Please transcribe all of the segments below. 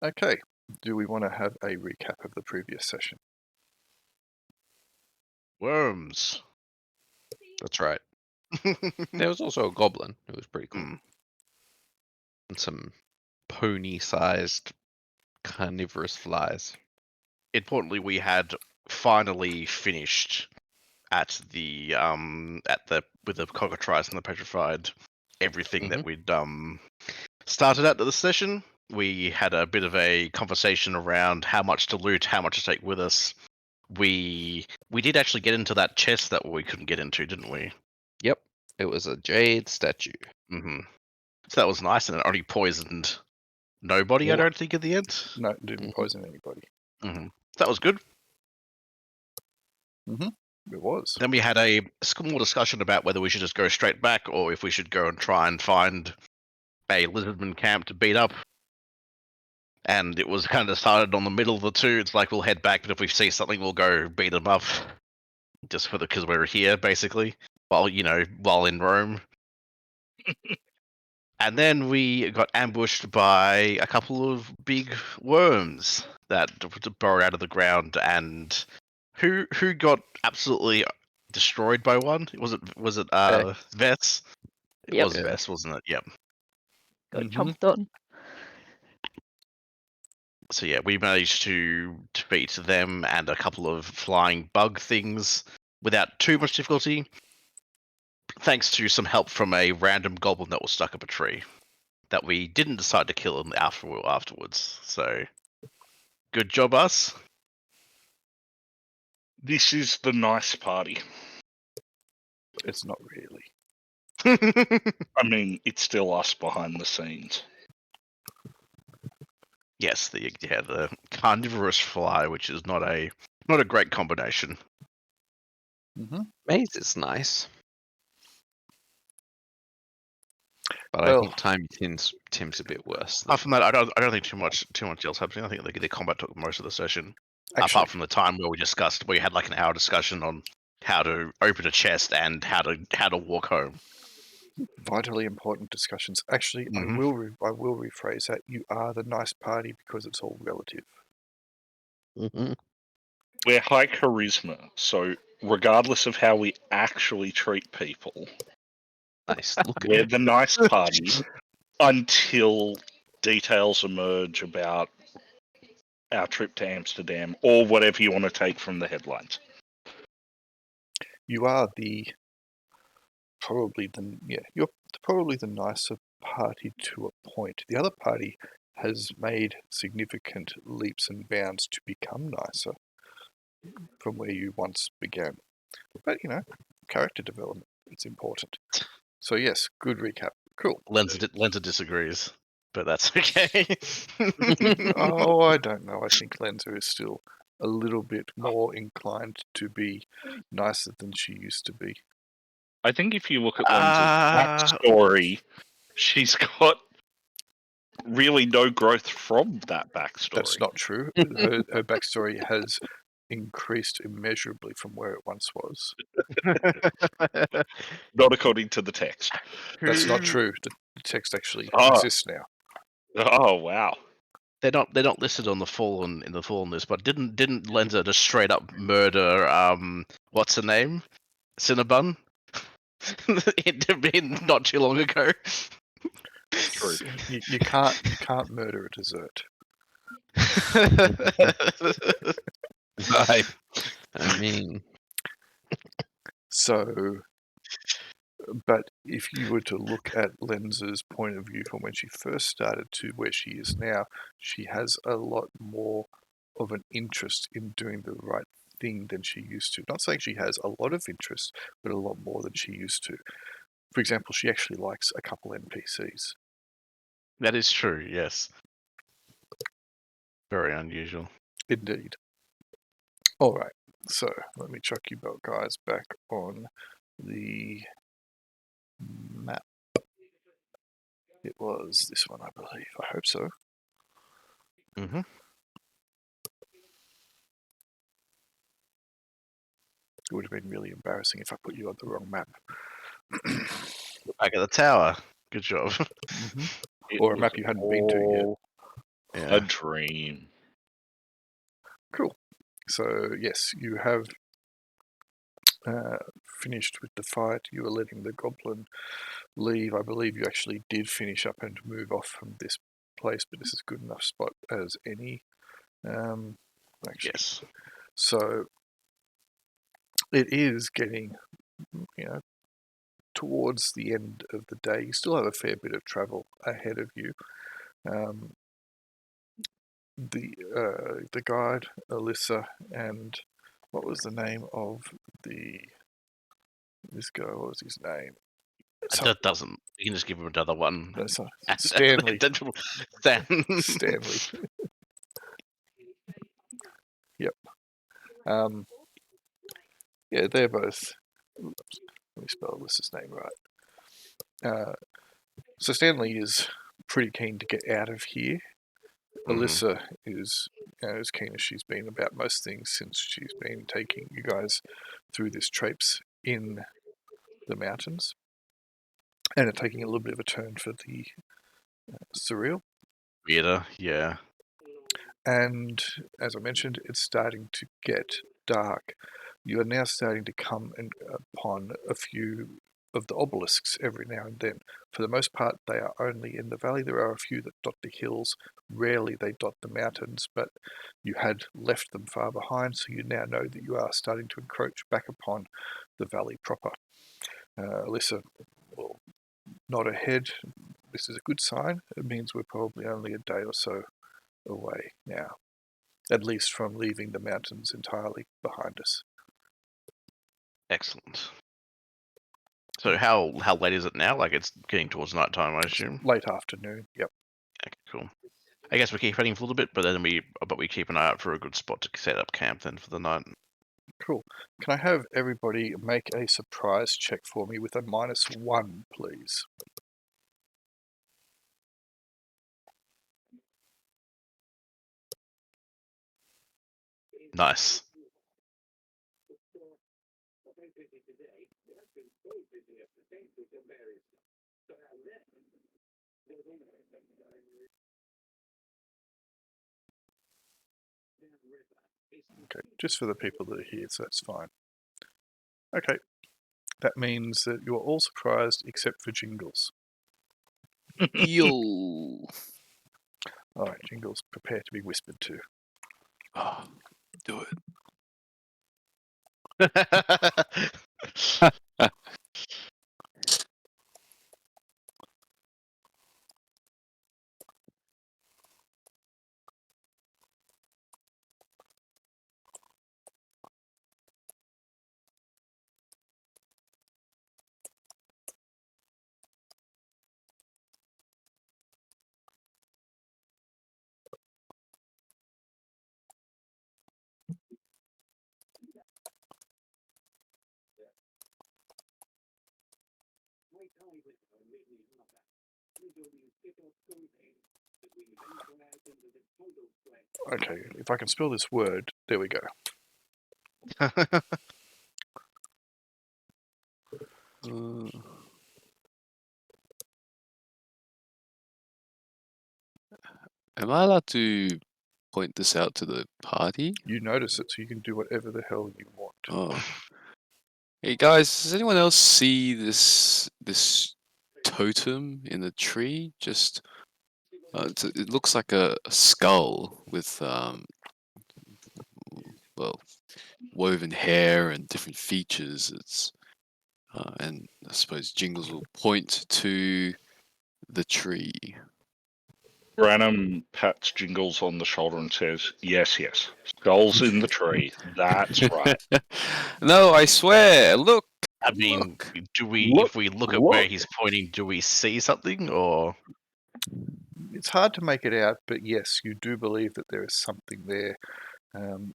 Okay, do we want to have a recap of the previous session? Worms. That's right. There was also a goblin. It was pretty cool. Mm. And some pony-sized carnivorous flies. Importantly, we had finally finished at the with the cockatrice and the petrified everything that we'd started at the session. We had a bit of a conversation around how much to loot, how much to take with us. We did actually get into that chest that we couldn't get into, didn't we? Yep. It was a jade statue. Mm-hmm. So that was nice, and it only poisoned nobody, I don't think, at the end. No, it didn't poison anybody. Mm-hmm. That was good. It was. Then we had a small discussion about whether we should just go straight back or if we should go and try and find a lizardman camp to beat up. And it was kind of decided on the middle of the two. It's like we'll head back, but if we see something, we'll go beat them up. Just because we're here, basically, while in Rome. And then we got ambushed by a couple of big worms that burrowed out of the ground, and who got absolutely destroyed by one? Was it Vess? It Yep. was Vess, wasn't it? Yep. Got chomped on. So yeah, we managed to defeat them and a couple of flying bug things without too much difficulty, thanks to some help from a random goblin that was stuck up a tree that we didn't decide to kill him afterwards. So good job, us. This is the nice party. It's not really. I mean, it's still us behind the scenes. Yes, the carnivorous fly, which is not a great combination. Maze is nice. But Well, I think Tiny Tim's a bit worse. Apart from that, I don't think too much else happening. I think the combat took most of the session. actually, Apart from the time where we had like an hour discussion on how to open a chest and how to walk home. vitally important discussions. Actually, I will rephrase that. You are the nice party because it's all relative. We're high charisma, so regardless of how we actually treat people, Nice. we're the nice party until details emerge about our trip to Amsterdam or whatever you want to take from the headlines. You are you're probably the nicer party to a point. The other party has made significant leaps and bounds to become nicer from where you once began. But character development, it's important. So yes, good recap. Cool. Lenza disagrees, but that's okay. Oh, I don't know. I think Lenza is still a little bit more inclined to be nicer than she used to be. I think if you look at Lenza's backstory, she's got really no growth from that backstory. That's not true. Her backstory has increased immeasurably from where it once was. Not according to the text. That's not true. The text actually Oh. exists now. Oh wow. They're not listed on the fallen list, but didn't Lenza just straight up murder what's her name? Cinnabon? Not too long ago. True. You can't murder a dessert. I mean, so, but if you were to look at Lenza's point of view from when she first started to where she is now, she has a lot more of an interest in doing the right thing than she used to. Not saying she has a lot of interest, but a lot more than she used to. For example, she actually likes a couple NPCs. That is true, yes. Very unusual. Indeed. All right, so let me chuck you guys back on the map. It was this one, I believe. I hope so. Mm-hmm. It would have been really embarrassing if I put you on the wrong map. Back at the tower. Good job. Or a map you hadn't been to yet. Yeah. A dream. Cool. So yes, you have finished with the fight. You were letting the goblin leave. I believe you actually did finish up and move off from this place, but this is a good enough spot as any. Actually, Yes. so it is getting, towards the end of the day. You still have a fair bit of travel ahead of you. The guide, Alyssa, and what was the name of this guy? What was his name? That doesn't. You can just give him another one. No, Stanley. Stanley. Yep. Yeah, they're both. Let me spell Alyssa's name right. So Stanley is pretty keen to get out of here. Alyssa is as keen as she's been about most things since she's been taking you guys through this traipse in the mountains, and are taking a little bit of a turn for the surreal. Weirder, yeah. And as I mentioned, it's starting to get dark. You are now starting to come upon a few of the obelisks every now and then. For the most part, they are only in the valley. There are a few that dot the hills. Rarely they dot the mountains, but you had left them far behind, so you now know that you are starting to encroach back upon the valley proper. Alyssa will nod her head. This is a good sign. It means we're probably only a day or so away now, at least from leaving the mountains entirely behind us. Excellent. So how late is it now? Like it's getting towards night time, I assume. Late afternoon. Yep. Okay, cool. I guess we keep heading for a little bit, but then we keep an eye out for a good spot to set up camp then for the night. Cool. Can I have everybody make a surprise check for me with a -1, please? Nice. Okay, just for the people that are here, so that's fine. Okay, that means that you're all surprised except for Jingles. Yo. All right, Jingles, prepare to be whispered to. Oh, do it. Okay, if I can spell this word, there we go. Am I allowed to point this out to the party? You notice it, so you can do whatever the hell you want. Oh. Hey guys, does anyone else see this totem in the tree? Just it looks like a skull with well, woven hair and different features. It's and I suppose Jingles will point to the tree. Branham pats Jingles on the shoulder and says, yes, skulls in the tree. That's right. No, I swear. Look. I mean, Look. if we look at where he's pointing, do we see something or? It's hard to make it out, but yes, you do believe that there is something there.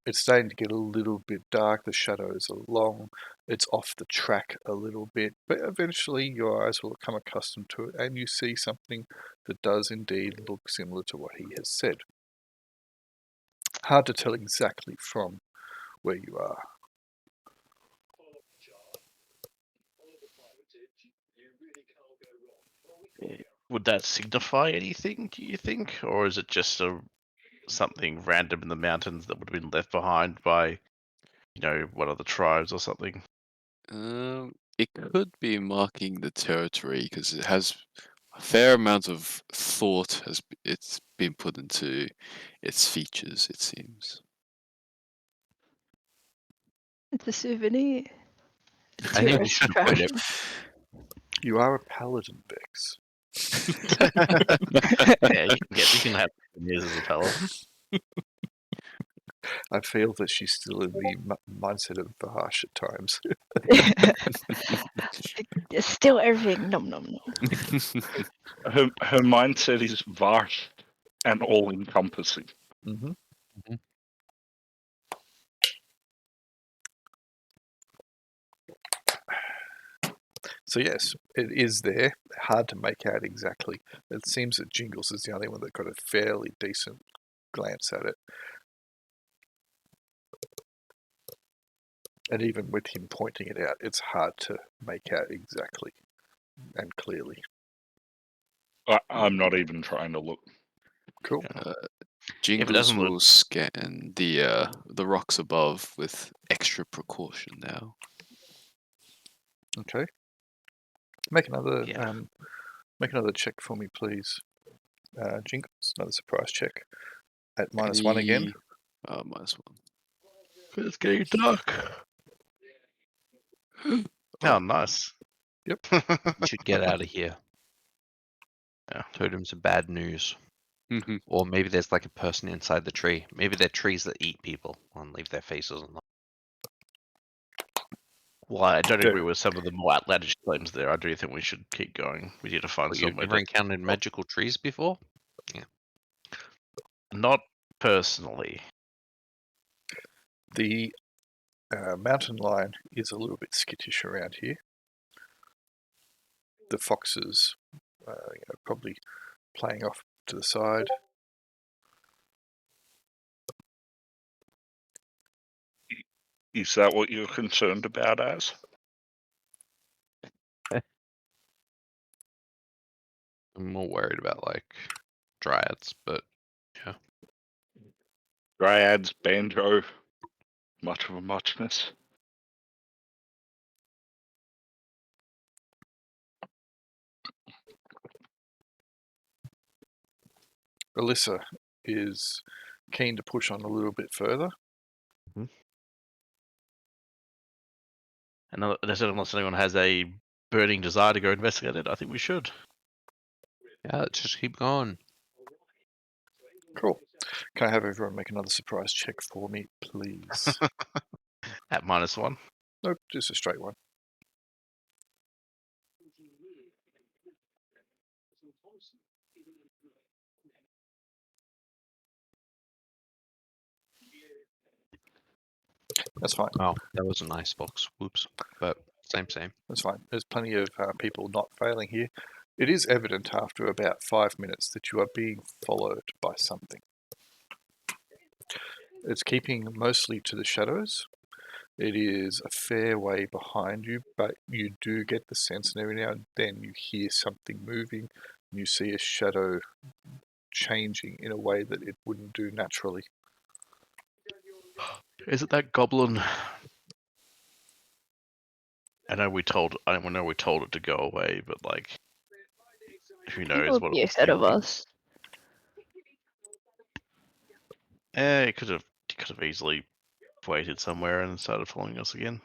It's starting to get a little bit dark. The shadows are long. It's off the track a little bit, but eventually your eyes will become accustomed to it, and you see something that does indeed look similar to what he has said. Hard to tell exactly from where you are. would that signify anything? Do you think, or is it just something random in the mountains that would have been left behind by, one of the tribes or something? It could be marking the territory because it has a fair amount of thought it's been put into its features. It seems. It's a souvenir. I think we should avoid it. You are a paladin, Vex. Yeah, you can have souvenirs as a paladin. I feel that she's still in the mindset of Vahash at times. It's still everything. Nom nom nom. Her mindset is vast and all-encompassing. Mm-hmm. So yes, it is there. Hard to make out exactly. It seems that Jingles is the only one that got a fairly decent glance at it. And even with him pointing it out, it's hard to make out exactly and clearly. I'm not even trying to look. Cool. Jingles doesn't look- will scan the rocks above with extra precaution now. Okay. Make another Yeah. make another check for me, please. Jingles, another surprise check at -1 again. -1. It's getting dark. Oh, nice. Yep. We should get out of here. Yeah. Totems are bad news. Mhm. Or maybe there's like a person inside the tree. Maybe they're trees that eat people and leave their faces on them. Well, I don't Fair. agree with some of the more outlandish claims there. I do think we should keep going. We need to find But you've somewhere never to... encountered magical trees before? Not personally. The mountain lion is a little bit skittish around here. The foxes probably playing off to the side. Is that what you're concerned about, Az? I'm more worried about like dryads, but yeah. Dryads, banjo, much of a muchness. Alyssa is keen to push on a little bit further. And unless anyone has a burning desire to go investigate it, I think we should. Yeah, let's just keep going. Cool. Can I have everyone make another surprise check for me, please? At -1. Nope, just a straight one. That's fine. Oh, that was a nice box. Whoops. But same. That's fine. There's plenty of people not failing here. It is evident after about 5 minutes that you are being followed by something. It's keeping mostly to the shadows. It is a fair way behind you, but you do get the sense, and every now and then you hear something moving, and you see a shadow changing in a way that it wouldn't do naturally. Is it that goblin? I know we told it to go away, but like, who knows People what be it was ahead of thinking. us. He could have easily waited somewhere and started following us again.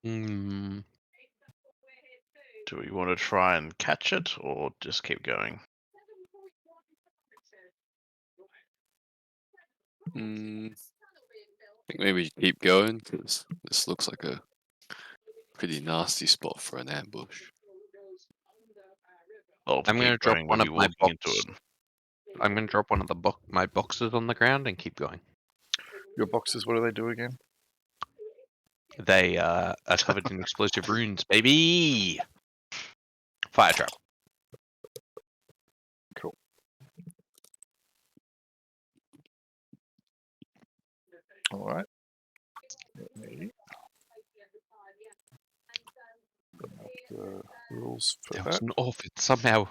Hmm. Do we want to try and catch it or just keep going? I think maybe keep going because this looks like a pretty nasty spot for an ambush. Well, if we I'm gonna keep drop going, one we'll of be my walking into it. I'm gonna drop one of the my boxes on the ground and keep going. Your boxes, what do they do again? They are covered in explosive runes, baby. Fire trap. Cool. All right. Let me the rules for There that. was an orphan somehow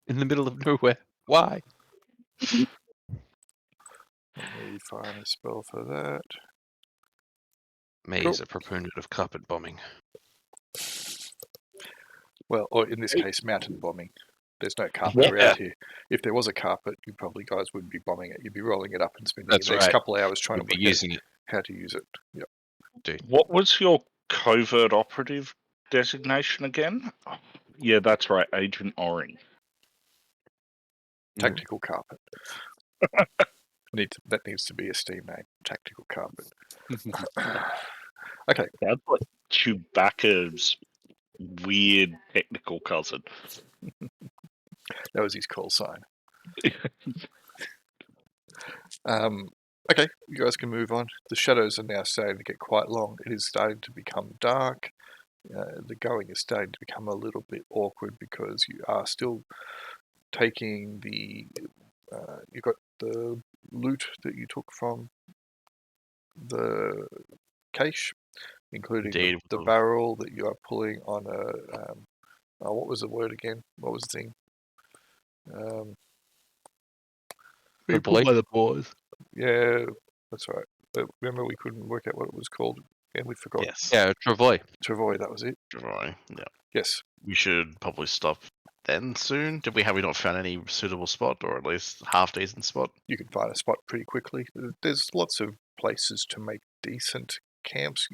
in the middle of nowhere. Why? Let me find a spell for that. May Cool. is a proponent of carpet bombing. Well, or in this case, mountain bombing. There's no carpet around here. If there was a carpet, you probably guys wouldn't be bombing it. You'd be rolling it up and spending That's the next right. couple of hours trying We'd to be work out using it. how to use it. Yep. Dude. What was your covert operative designation again? Yeah, that's right, Agent Orange. Tactical carpet. That needs to be a Steam name. Tactical carpet. Okay. That's like Chewbacca's weird technical cousin. That was his call sign. Okay, you guys can move on. The shadows are now starting to get quite long. It is starting to become dark. The going is starting to become a little bit awkward because you are still taking the. You've got the loot that you took from the cache, including Indeed. the barrel that you are pulling on a. What was the word again? What was the thing? The boy. by the boys. Yeah, that's right. But remember, we couldn't work out what it was called, and we forgot. Yes. Yeah, Travoy. Travoy, that was it. Right. Yeah. Yes. We should probably stop then soon. Have we not found any suitable spot, or at least half decent spot? You can find a spot pretty quickly. There's lots of places to make decent camps,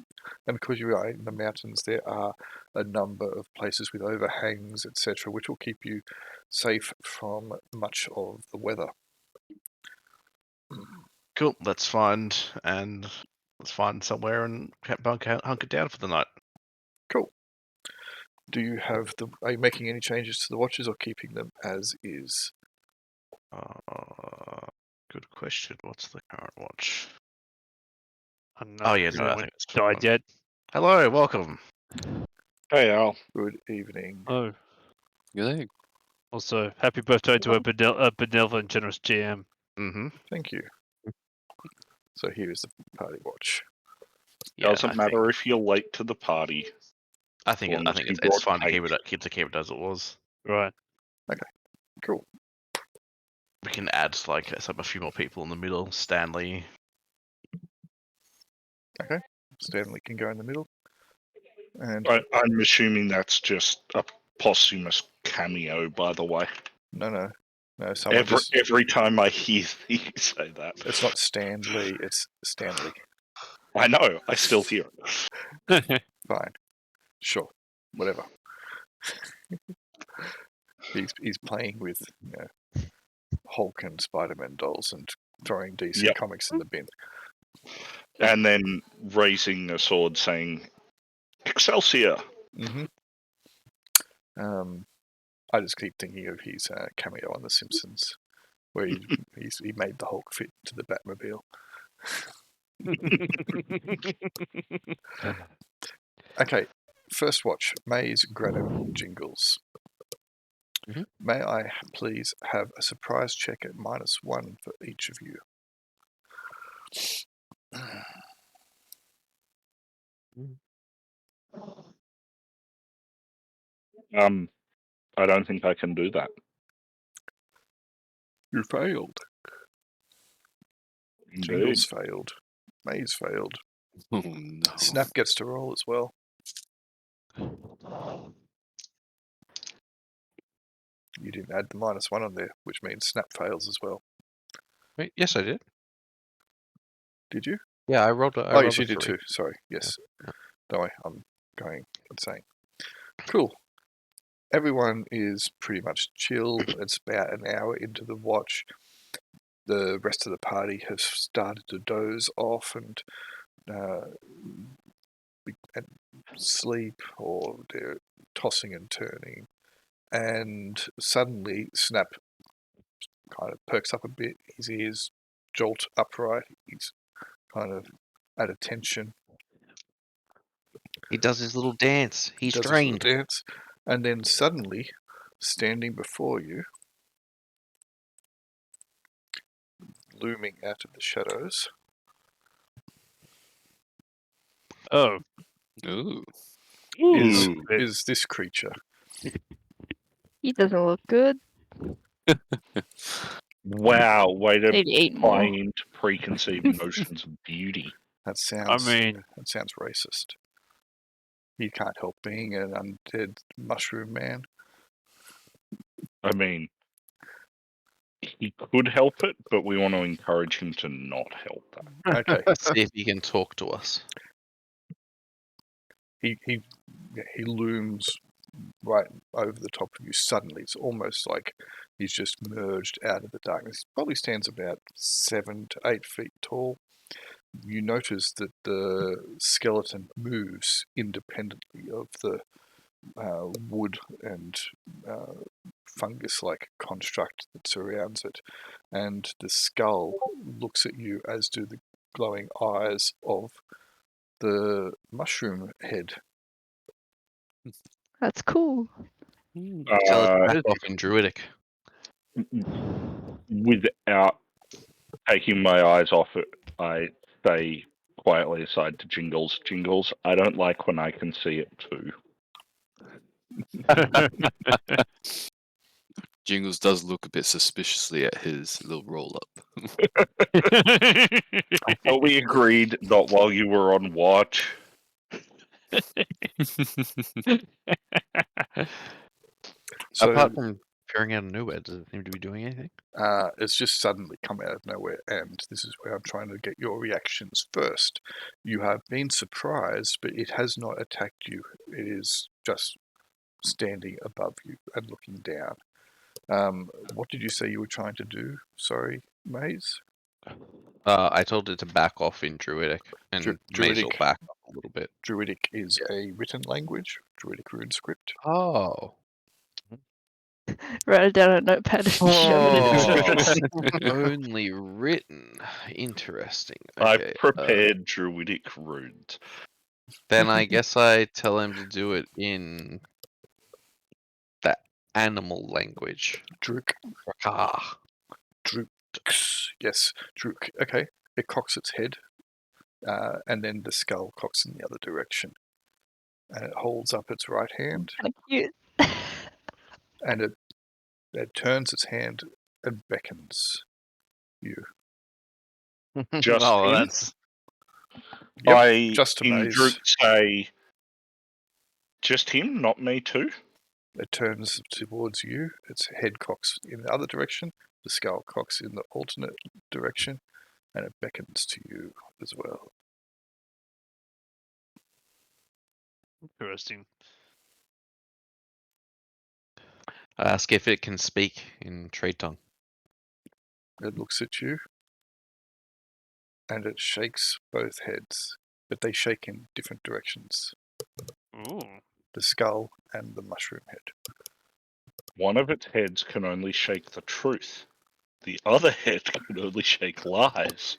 and because you are in the mountains, there are a number of places with overhangs, etc., which will keep you safe from much of the weather. Cool. Let's find somewhere and hunker down for the night. Cool. Do you have the? Are you making any changes to the watches or keeping them as is? Good question. What's the current watch? I don't know. Oh yeah, Has no, I anyone think it's died yet? Hello, welcome. Hey, Al. Good evening. Oh, Good day. also happy birthday to a benevolent, generous GM. Mm-hmm. Thank you. So here is the party watch. Yeah, Doesn't matter if you're late to the party. I think long as you it's brought fine to cake. keep it as it was. Right. Cool. We can add like a few more people in the middle. Stanley. Stanley can go in the middle. And I'm assuming that's just a posthumous cameo, by the way. no. Someone just. Every time I hear you say that, It's not Stanley. It's Stanley. I know. I still hear it. Fine. Sure. Whatever. he's playing with Hulk and Spider-Man dolls and throwing DC Yep. comics in the bin. And then raising a sword, saying "Excelsior." Mm-hmm. I just keep thinking of his cameo on The Simpsons, where he made the Hulk fit to the Batmobile. Okay, first watch, May's Granum Jingles. Mhm. May I please have a surprise check at -1 for each of you? I don't think I can do that. You failed. Indeed. Jingles failed. May's failed. Oh no. Snap gets to roll as well. You didn't add the -1 on there, which means Snap fails as well. Wait, yes, I did. Did you? Yeah, I rolled. Oh, yes, you did too. Sorry. Yes. Yeah. Don't worry, I'm going insane. Cool. Everyone is pretty much chill. It's about an hour into the watch. The rest of the party has started to doze off and sleep, or they're tossing and turning. And suddenly, Snap kind of perks up a bit. His ears jolt upright. He's kind of at attention. He does his little dance. He's Does his little trained. dance, and then suddenly, standing before you, looming out of the shadows, Oh, Ooh. is Ooh, is this creature. He doesn't look good. wow, way to Maybe 8 buy more. into preconceived notions of beauty. That sounds. I mean, that sounds racist. You can't help being an undead mushroom man. I mean, he could help it, but we want to encourage him to not help that. Okay. See if he can talk to us. He looms right over the top of you suddenly. It's almost like he's just merged out of the darkness. Probably stands about 7 to 8 feet tall. You notice that the skeleton moves independently of the wood and fungus-like construct that surrounds it, and the skull looks at you, as do the glowing eyes of the mushroom head. That's cool. Tell it to Uh, back off in Druidic. without taking my eyes off it, I say quietly aside to Jingles, Jingles, I don't like when I can see it too. Jingles does look a bit suspiciously at his little roll up. But we agreed not while you were on watch. So Apart from appearing out of nowhere, does it seem to be doing anything? it's just suddenly come out of nowhere, and this is where I'm trying to get your reactions first. You have been surprised, but it has not attacked you. It is just standing above you and looking down. What did you say you were trying to do? Sorry, Maze? I told it to back off in Druidic, and Maze will Druidic. back up a little bit. Druidic is a written language, Druidic rune script. Oh. Write it down on a notepad and shove it in his Oh. Only written. Interesting. I Okay. prepared Druidic runes. Then I guess I tell him to do it in that animal language. Druk. Ah. Yes, Druk. Okay. It cocks its head, and then the skull cocks in the other direction. And it holds up its right hand, Kind of cute. and it turns its hand and beckons you. Just oh, him? that's Yep, I, just a in maze. Druk, say, just him, not me too? It turns towards you. Its head cocks in the other direction. The skull cocks in the alternate direction, and it beckons to you as well. Interesting. I ask if it can speak in trade tongue. It looks at you, and it shakes both heads, but they shake in different directions. Ooh. The skull and the mushroom head. One of its heads can only shake the truth. The other head can only shake lies.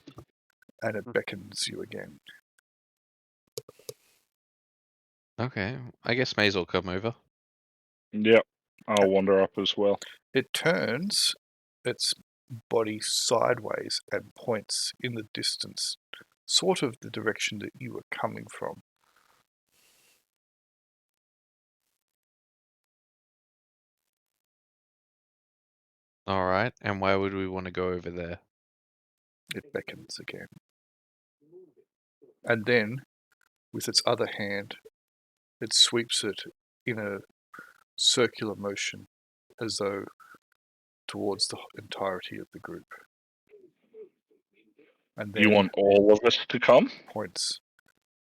And it beckons you again. Okay, I guess Maze will come over. Yep, I'll wander up as well. It turns its body sideways and points in the distance, sort of the direction that you were coming from. Alright, and why would we want to go over there? It beckons again. And then, with its other hand, it sweeps it in a circular motion, as though towards the entirety of the group. And then You want all of us to come? points,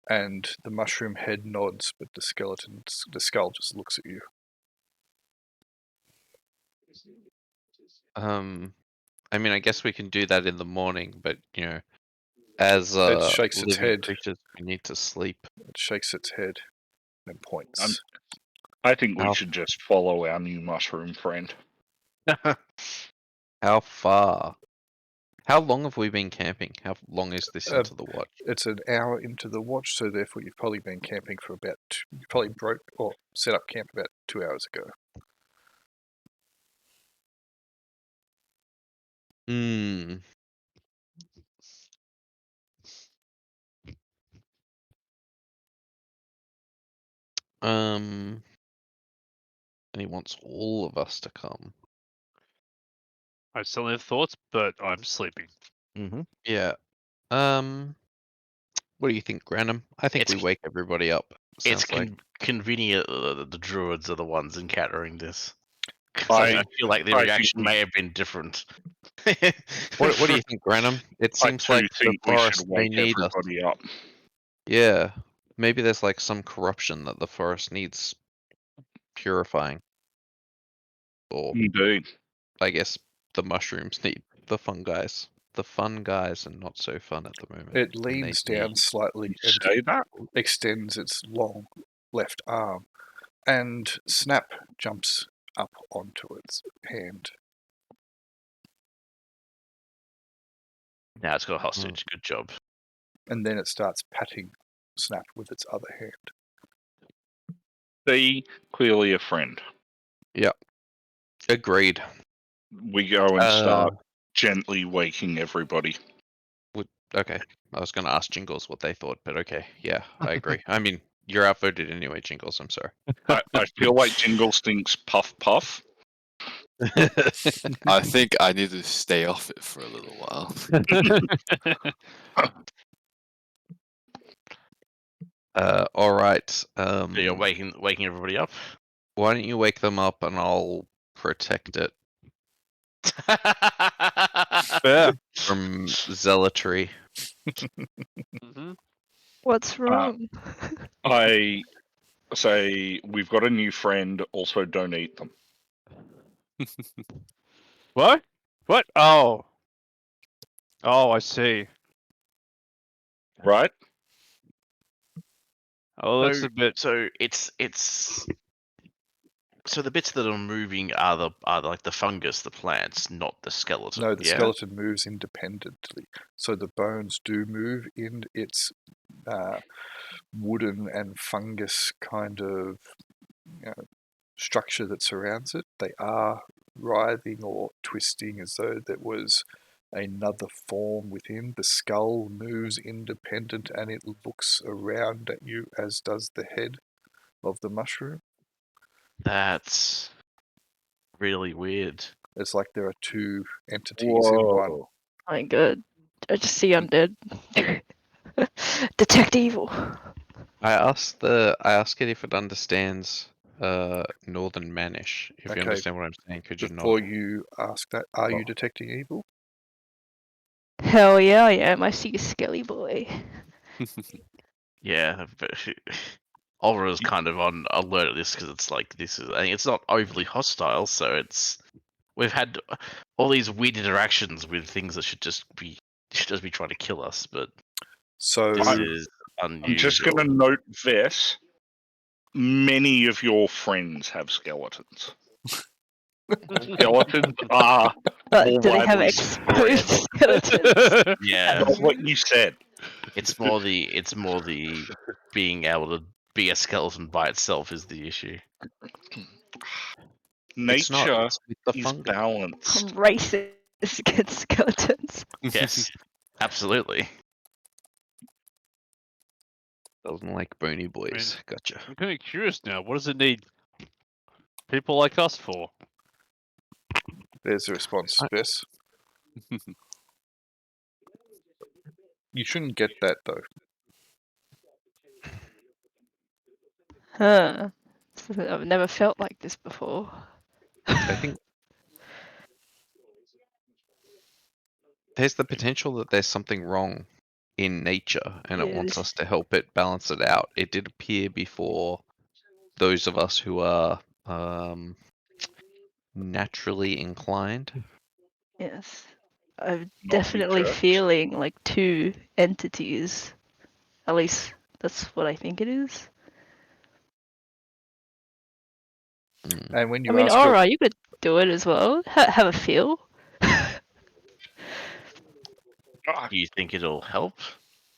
and the mushroom head nods, but the skull just looks at you. I mean, I guess we can do that in the morning, but, you know, as It shakes its living head. creatures, we need to sleep. It shakes its head and points. I think we How- should just follow our new mushroom friend. How far? How long have we been camping? How long is this into the watch? It's an hour into the watch, so therefore you've probably been camping for about. You probably broke or set up camp about 2 hours ago. Hmm. And he wants all of us to come. I still have thoughts, but I'm sleeping. Mm-hmm. Yeah. What do you think, Granum? I think It's- we wake everybody up. It's Sounds like. convenient that the druids are the ones encountering this. 'Cause I- I feel like the I think reaction we- may have been different. What do you think, Granum? It I seems too like the think we forest should may wake need us. everybody up. Yeah. Maybe there's like some corruption that the forest needs purifying. Or Indeed. I guess the mushrooms need the fun guys. The fun guys are not so fun at the moment. It and they leans down need- slightly and Say that? extends its long left arm, and Snap jumps up onto its hand. Now it's got a hostage. Good job. And then it starts patting Snap with its other hand. See, clearly a friend. Agreed. We go and start Uh, gently waking everybody. Okay. I was going to ask Jingles what they thought, but okay. Yeah, I agree. I mean, you're outvoted anyway, Jingles. I'm sorry. I feel like Jingles thinks puff puff. I think I need to stay off it for a little while. All right. So you're waking everybody up. Why don't you wake them up and I'll protect it Yeah. from zealotry. Mhm. What's wrong? I say we've got a new friend. Also, don't eat them. What? What? Oh. Oh, I see. Right? Oh, that's So- a bit. So it's so the bits that are moving are like the fungus, the plants, not the skeleton. No, the yeah? skeleton moves independently. So the bones do move in its wooden and fungus kind of structure that surrounds it. They are writhing or twisting as though there was another form within. The skull moves independent and it looks around at you, as does the head of the mushroom. That's really weird. It's like there are two entities in one. Whoa. My god. I just see undead. Detect evil. I asked it if it understands Northern Manish. If Okay, you understand what I'm saying, could you Before nod? you ask that, are you Oh. detecting evil? Hell yeah, I am. I see a skelly boy. Yeah, but Aura's kind of on alert at this because it's like I think it's not overly hostile, so we've had all these weird interactions with things that should just be trying to kill us, but So this is unusual. I'm just going to note this. Many of your friends have skeletons. Skeletons are But more do they have widely exposed spread. skeletons? Yeah, Not what you said. it's more the being able to be a skeleton by itself is the issue. It's not. Nature It's with the is fungus. balanced. I'm racist against skeletons. Yes, absolutely. Doesn't like bony boys. Gotcha. I'm kind of curious now. What does it need people like us for? there's a response, Bess. You shouldn't get that though. Huh. I've never felt like this before. I think there's the potential that there's something wrong in nature and it wants Yes. us to help it balance it out. It did appear before those of us who are naturally inclined. Yes. I'm Not be definitely cursed. feeling like two entities. At least that's what I think it is. Mm. And when you I mean, ask her, Aura, you could do it as well. Have a feel. Do you think it'll help?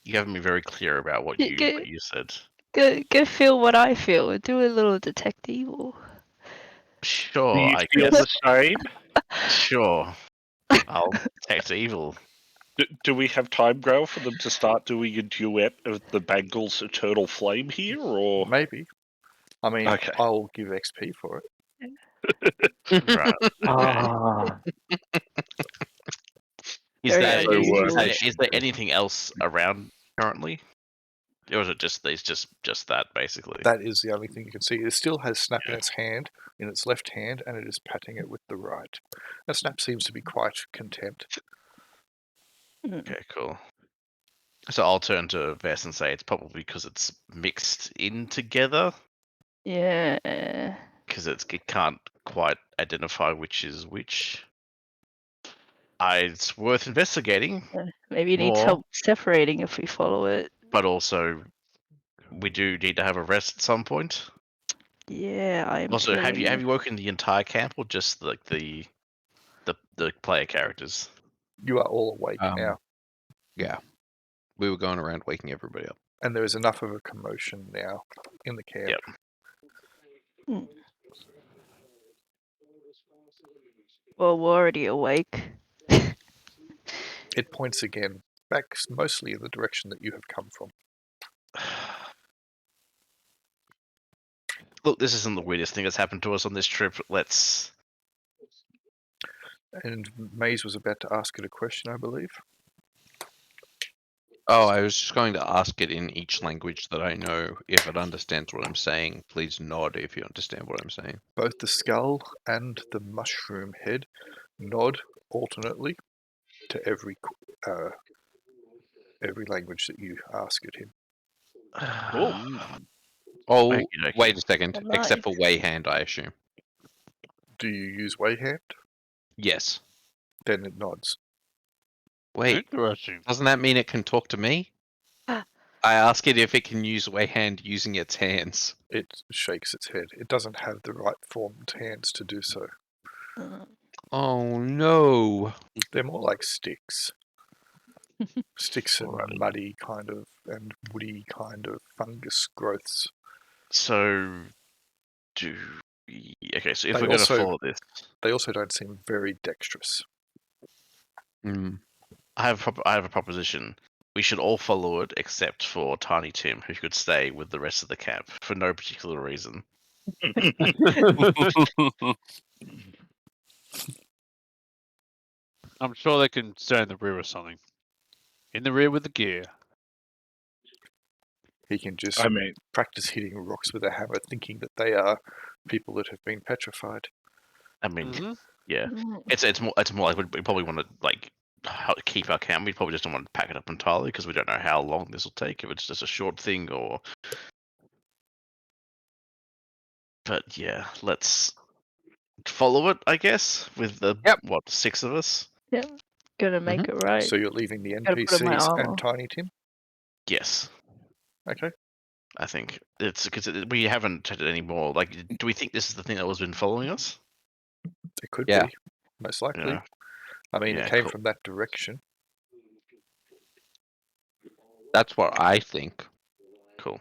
You haven't been very clear about what you said. Go feel what I feel. Do a little detect evil. Do Sure, you I feel guess. the same? Sure, I'll detect evil. Do we have time, Grail, for them to start doing a duet of the Bangles Eternal Flame here, or maybe I mean, Okay. I'll give XP for it. Right. Ah, Is Very there unusual. is there anything else around currently, or is it just that basically? That is the only thing you can see. It still has Snap in its hand, in its left hand, and it is patting it with the right. Now, Snap seems to be quite content. Okay, cool. So I'll turn to Vess and say it's probably because it's mixed in together, Yeah. because it can't quite identify which is which. It's worth investigating, Maybe it needs More. help separating if we follow it. but also we do need to have a rest at some point. Yeah, I'm Also, have feeling you woken the entire camp or just like the player characters? You are all awake Um, now, Yeah. We were going around waking everybody up. and there is enough of a commotion now in the camp. Yep. Well, we're already awake. It points again, back mostly in the direction that you have come from. Look, this isn't the weirdest thing that's happened to us on this trip. Let's. And Maze was about to ask it a question, I believe. Oh, I was just going to ask it in each language that I know. If it understands what I'm saying, please nod if you understand what I'm saying. Both the skull and the mushroom head nod alternately to every language that you ask it in. Oh, Okey-dokey. wait a second. Oh, Except for nice. Wayhand, I assume. Do you use Wayhand? Yes. Then it nods. Wait, Interesting. doesn't that mean it can talk to me? Ah. I ask it if it can use Wayhand using its hands. It shakes its head. It doesn't have the right formed hands to do so. Uh, Oh no. They're more like sticks. Sticks and Alrighty. muddy kind of and woody kind of fungus growths. So, okay. So if They we're going to also- follow this, They also don't seem very dexterous. Mm. I have a proposition. We should all follow it except for Tiny Tim, who could stay with the rest of the camp for no particular reason. I'm sure they can stay in the rear or something. In the rear with the gear. He can just I mean, practice hitting rocks with a hammer, thinking that they are people that have been petrified. I mean, Mhm. yeah, mm, it's more like we probably want to like keep our camp. We probably just don't want to pack it up entirely because we don't know how long this will take. If it's just a short thing or. But yeah, let's follow it. I guess with the Yep. 6 of us. yeah, gonna make it right. So you're leaving the Gotta put on my NPCs armor. and Tiny Tim? Yes, Okay. I think it's because we haven't had it anymore. Like, do we think this is the thing that was been following us? It could Yeah. be. Most likely. Yeah. I mean, Yeah, it came cool. from that direction. That's what I think. Cool.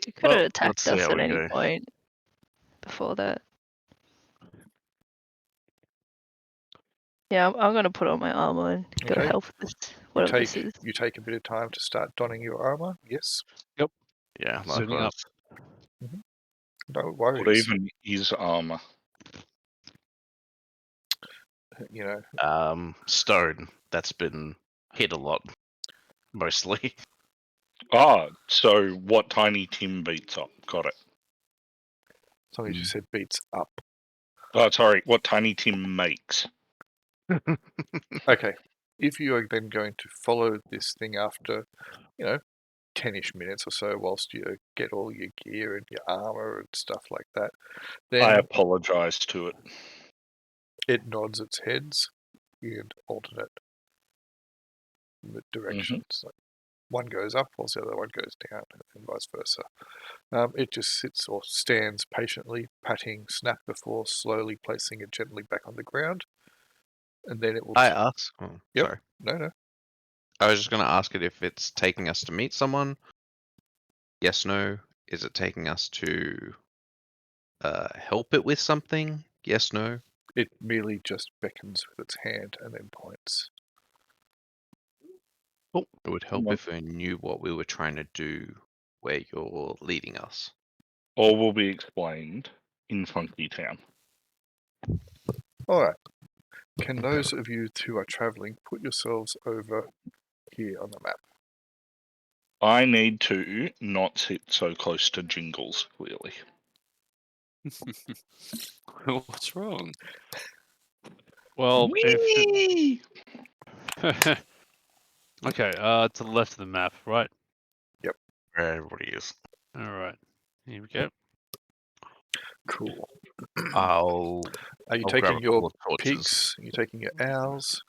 You could have Well, attacked let's see us how at we any go. point before that. Yeah, I'm gonna put on my armor and go Okay. help with this, whatever this is. You take a bit of time to start donning your armor. Yes. Yeah, Suiting up. likewise. No what worries. even is armor? You know, Stone. That's been hit a lot, mostly. Ah, so what Tiny Tim beats up. Got it. as long as you said beats up. Oh, sorry, what Tiny Tim makes. Okay. If you are then going to follow this thing after, 10-ish minutes or so, whilst you get all your gear and your armor and stuff like that, then I apologize to it. it nods its heads in alternate directions. Like one goes up whilst the other one goes down, and vice versa. It just sits or stands patiently, patting Snap before slowly placing it gently back on the ground, and then it will. I ask. Oh, Yep. Sorry. No. I was just going to ask it if it's taking us to meet someone. Yes, no. Is it taking us to help it with something? Yes, no. It merely just beckons with its hand and then points. It would help Well- if we knew what we were trying to do where you're leading us. All will be explained in Funky Town. All right. Can those of you who are traveling put yourselves over here on the map? I need to not sit so close to Jingles, clearly. What's wrong? Well, Whee! okay, to the left of the map, right? Where everybody is. All right. Here we go. Cool. I'll Are you I'll grab taking a your couple of torches. pigs? Are you taking your owls?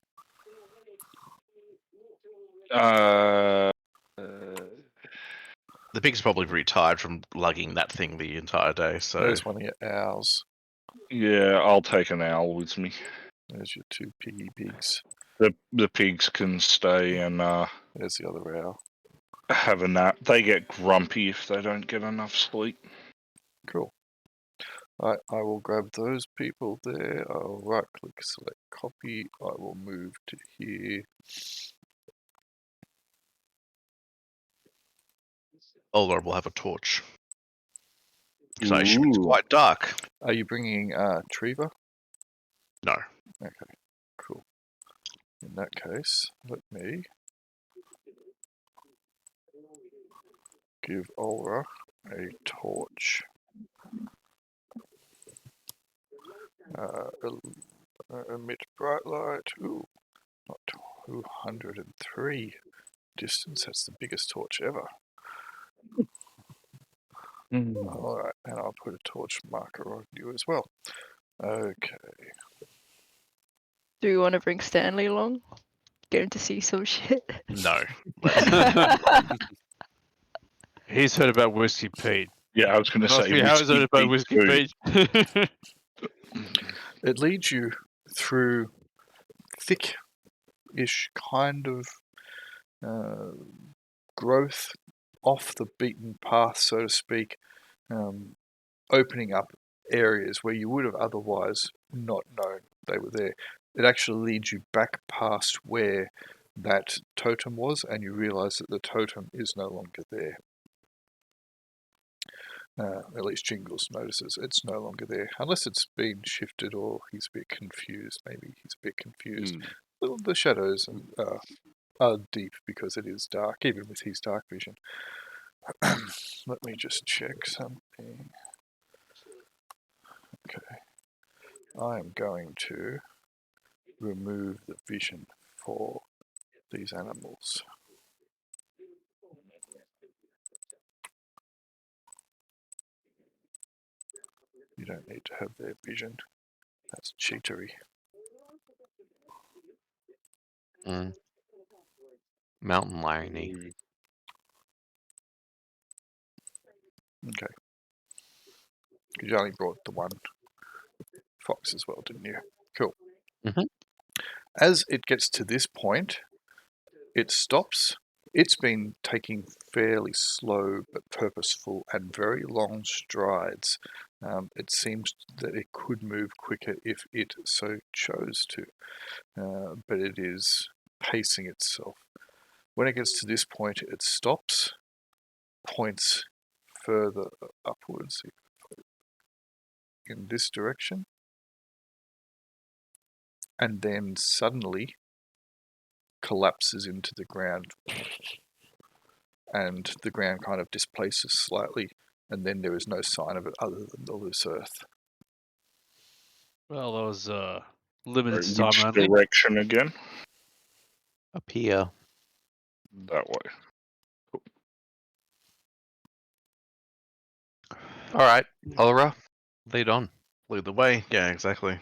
The pig's probably pretty tired from lugging that thing the entire day, so There's one of your owls. Yeah, I'll take an owl with me. There's your 2 piggy pigs. The pigs can stay and There's the other owl. have a nap. They get grumpy if they don't get enough sleep. Cool. Alright, I will grab those people there. I'll right click, select copy. I will move to here. Ola will have a torch. Because I assume it's quite dark. Are you bringing Treva? No. Okay, cool. In that case, let me give Olra a torch. Emit bright light. Ooh, not 203 distance. That's the biggest torch ever. Alright, and I'll put a torch marker on you as well. Okay. Do you want to bring Stanley along? Get him to see some shit. No. He's heard about Whiskey Pete. Yeah, I was going to Ask say. me how he's heard about Whiskey Pete. It leads you through thick-ish kind of growth off the beaten path, so to speak, opening up areas where you would have otherwise not known they were there. It actually leads you back past where that totem was, and you realize that the totem is no longer there. At least Jingles notices it's no longer there, unless it's been shifted or he's a bit confused. Maybe he's a bit confused. The shadows are deep because it is dark, even with his dark vision. Let me just check something. Okay. I am going to remove the vision for these animals. You don't need to have their vision. That's cheatery. Mountain liony. Okay. You only brought the one fox as well, didn't you? Cool. Mhm. As it gets to this point, it stops. It's been taking fairly slow but purposeful and very long strides. It seems that it could move quicker if it so chose to, but it is pacing itself. When it gets to this point, it stops, points further upwards in this direction, and then suddenly collapses into the ground, and the ground kind of displaces slightly, and then there is no sign of it other than the loose earth. Well, that was limited time Which only. direction again? Up here. That way. All right, Olra, lead on. Lead the way. Yeah, exactly.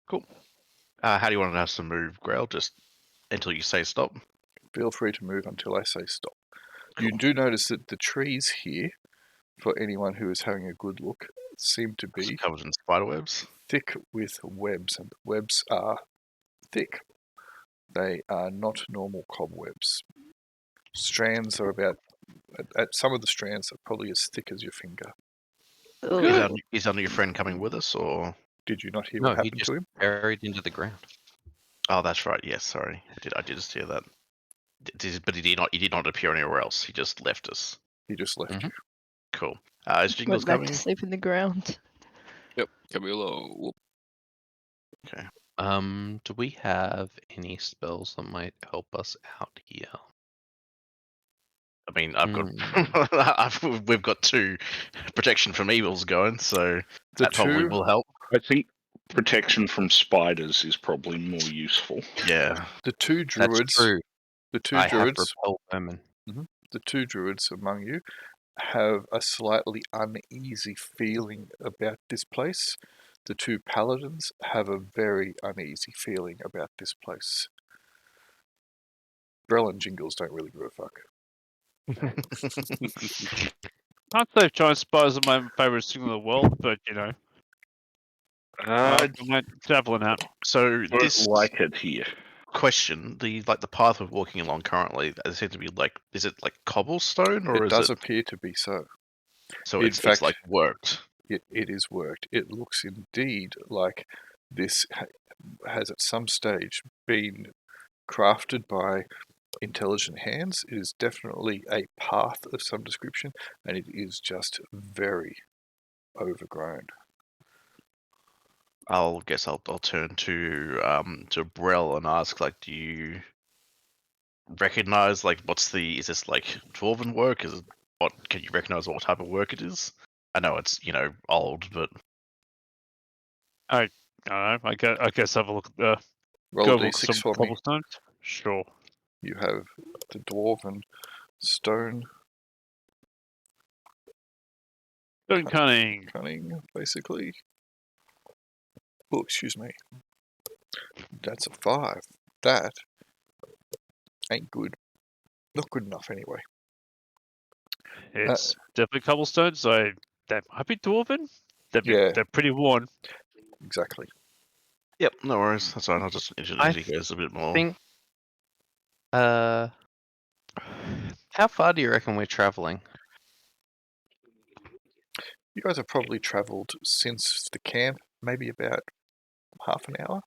Cool. How do you want us to move, Grail? Just until you say stop? Feel free to move until I say stop. You Cool. do notice that the trees here, for anyone who is having a good look, seem to It's be covered in spider webs. thick with webs, and the webs are thick. They are not normal cobwebs. Strands are about, at some of the strands are probably as thick as your finger. Is our new friend coming with us, or? Did you not hear No, what he happened just to him? buried into the ground. Oh, that's right. Yes, sorry. I did just hear that. But he did not appear anywhere else. He just left us. He just left Mhm. you. Cool. Is Jingles Went back coming? to sleep in the ground. Yep, come along. Whoop. Do we have any spells that might help us out here? I mean, we've got 2 protection from evils going, so The that probably two, will help. I think protection from spiders is probably more useful. Yeah. the two That's druids, true. the two I have druids, repel vermin. the 2 druids among you have a slightly uneasy feeling about this place. The 2 paladins have a very uneasy feeling about this place. Brell and Jingles don't really give a fuck. Can't say giant spiders are my favorite thing in the world, but you know, I my javelin out. So don't this like it here. question, the path we're walking along currently, it seems to be like, is it like cobblestone or It is does it? appear to be so. So in it's fact- like worked. It is worked. It looks indeed like this has at some stage been crafted by intelligent hands. It is definitely a path of some description, and it is just very overgrown. I'll turn to Brell and ask, like, do you recognize, like, is this like dwarven work? Can you recognize what type of work it is? I know it's, old, but I don't know. I guess have a look at the Roll go a look at d6 some for me. cobblestones. Sure. You have the dwarven stone Stone cunning. cunning, basically. Oh, excuse me. That's a 5. That ain't good. Not good enough anyway. It's definitely cobblestone, so they might be dwarven. Yeah. They're pretty worn. Exactly. yep, no worries. That's fine. I'll just I introduce you guys a bit more. think. How far do you reckon we're traveling? You guys have probably travelled since the camp, maybe about half an hour.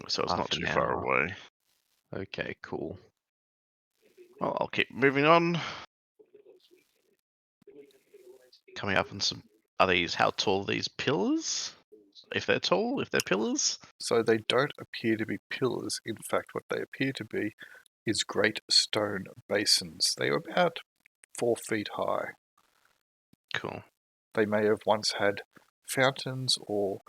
So it's Half not an too far hour. away. Okay, cool. Well, I'll keep moving on. Coming up on some. How tall are these pillars? If they're tall, if they're pillars? So they don't appear to be pillars. In fact, what they appear to be is great stone basins. They are about 4 feet high. Cool. They may have once had fountains or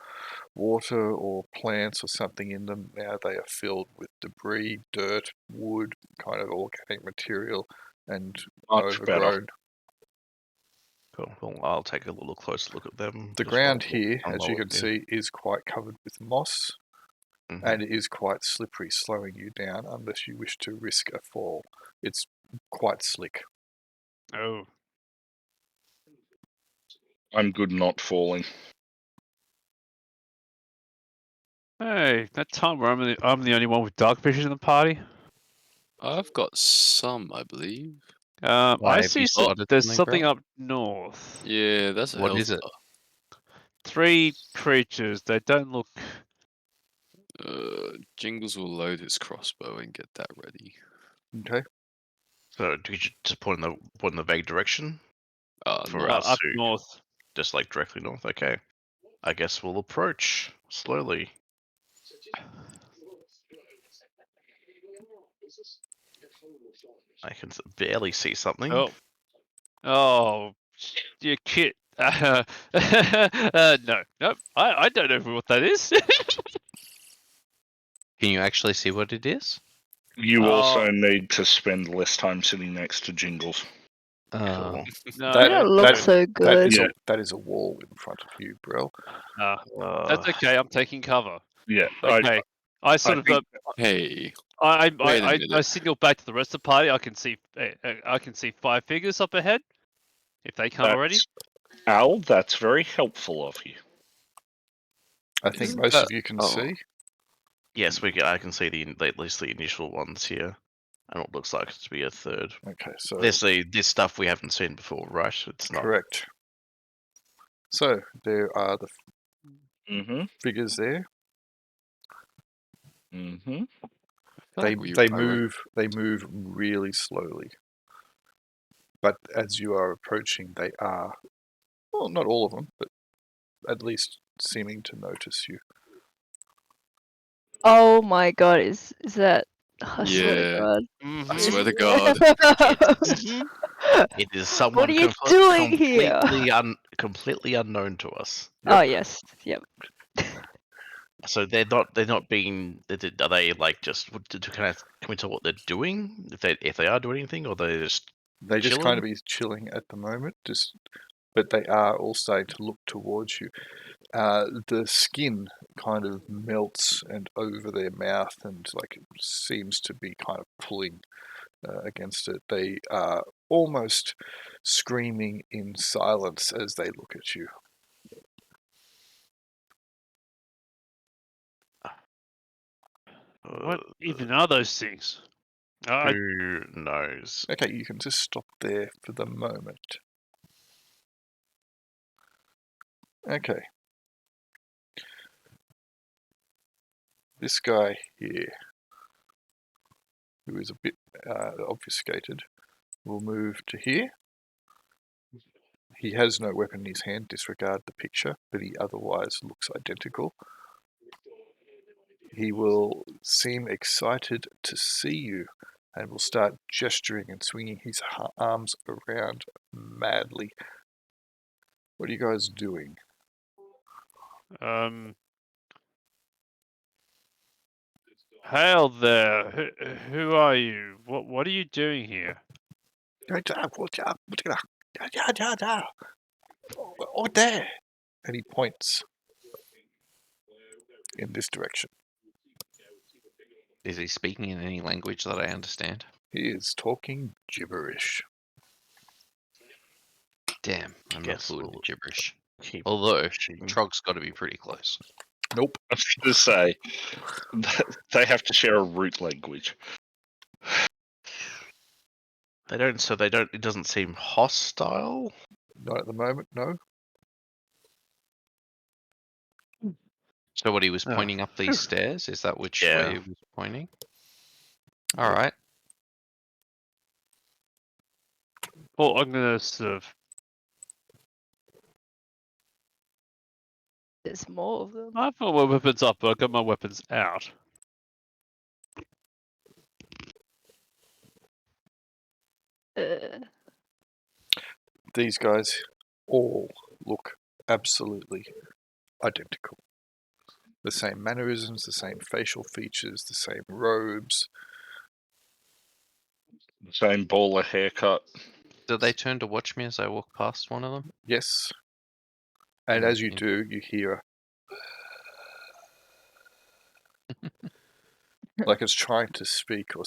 water or plants or something in them. Now they are filled with debris, dirt, wood, kind of organic material, and Much better. overgrown. Cool. Well, I'll take a little closer look at them. The just ground while here, I'm as you lower can here. see, is quite covered with moss, Mhm. and it is quite slippery, slowing you down unless you wish to risk a fall. It's quite slick. Oh, I'm good not falling. hey, that time where I'm the only one with dark vision in the party. I've got some, I believe. Why, I have see you so, spotted there's something, something bro? up north. Yeah, that's a What health is it? bar. 3 creatures. They don't look. Jingles will load his crossbow and get that ready. Okay. So, do you just point in the vague direction for No, us Up to north. just like directly north? Okay. I guess we'll approach slowly. I can barely see something. Oh, you kid. No. I don't know what that is. Can you actually see what it is? You Oh. also need to spend less time sitting next to Jingles. Cool. No, That- You don't that- look so good. Yeah. That is a wall in front of you, Brell. that's okay. I'm taking cover. Yeah. Okay. I sort of think- Hey, I Wait a I minute. signal back to the rest of the party. I can see 5 figures up ahead. If they can't already. Al, that's very helpful of you. I think Isn't most that- of you can oh. see. Yes, I can see at least the initial ones here, and it looks like it to be a third. Okay, so This stuff we haven't seen before, right? It's not. correct. So there are the Mm-hmm. figures there. Mm-hmm. I feel like They I move really slowly. But as you are approaching, they are, well, not all of them, but at least seeming to notice you. Oh my god, is that? I swear to Yeah. God. I Mhm. swear to God. Mhm. It is What someone are you doing here? completely unknown to us. Yep. Oh yes, yep. So they're not being. Are they like just? Can we tell what they're doing? If they are doing anything, or they're just They just chilling? kind of be chilling at the moment, but they are all starting to look towards you. The skin kind of melts and over their mouth, and like it seems to be kind of pulling against it. They are almost screaming in silence as they look at you. What even are those things? I Who knows? Okay, you can just stop there for the moment. Okay. This guy here, who is a bit obfuscated, will move to here. He has no weapon in his hand, disregard the picture, but he otherwise looks identical. He will seem excited to see you and will start gesturing and swinging his arms around madly. What are you guys doing? Hail there. Who are you? What are you doing here? Oh, there! And he points in this direction. Is he speaking in any language that I understand? He is talking gibberish. Damn, I'm not Guess fluent in we'll gibberish. keep Although, watching. Trog's got to be pretty close. Nope. I was going to say they have to share a root language. They don't. So they don't. It doesn't seem hostile. Not at the moment, no. So what, he was Oh. pointing up these stairs? Is that which Yeah. way he was pointing? Alright. Well, I'm gonna sort of. There's more of them. I've got my weapons up, but I've got my weapons out. These guys all look absolutely identical. The same mannerisms, the same facial features, the same robes. Same baller haircut. Did they turn to watch me as I walk past one of them? Yes. And as you do, you hear like it's trying to speak or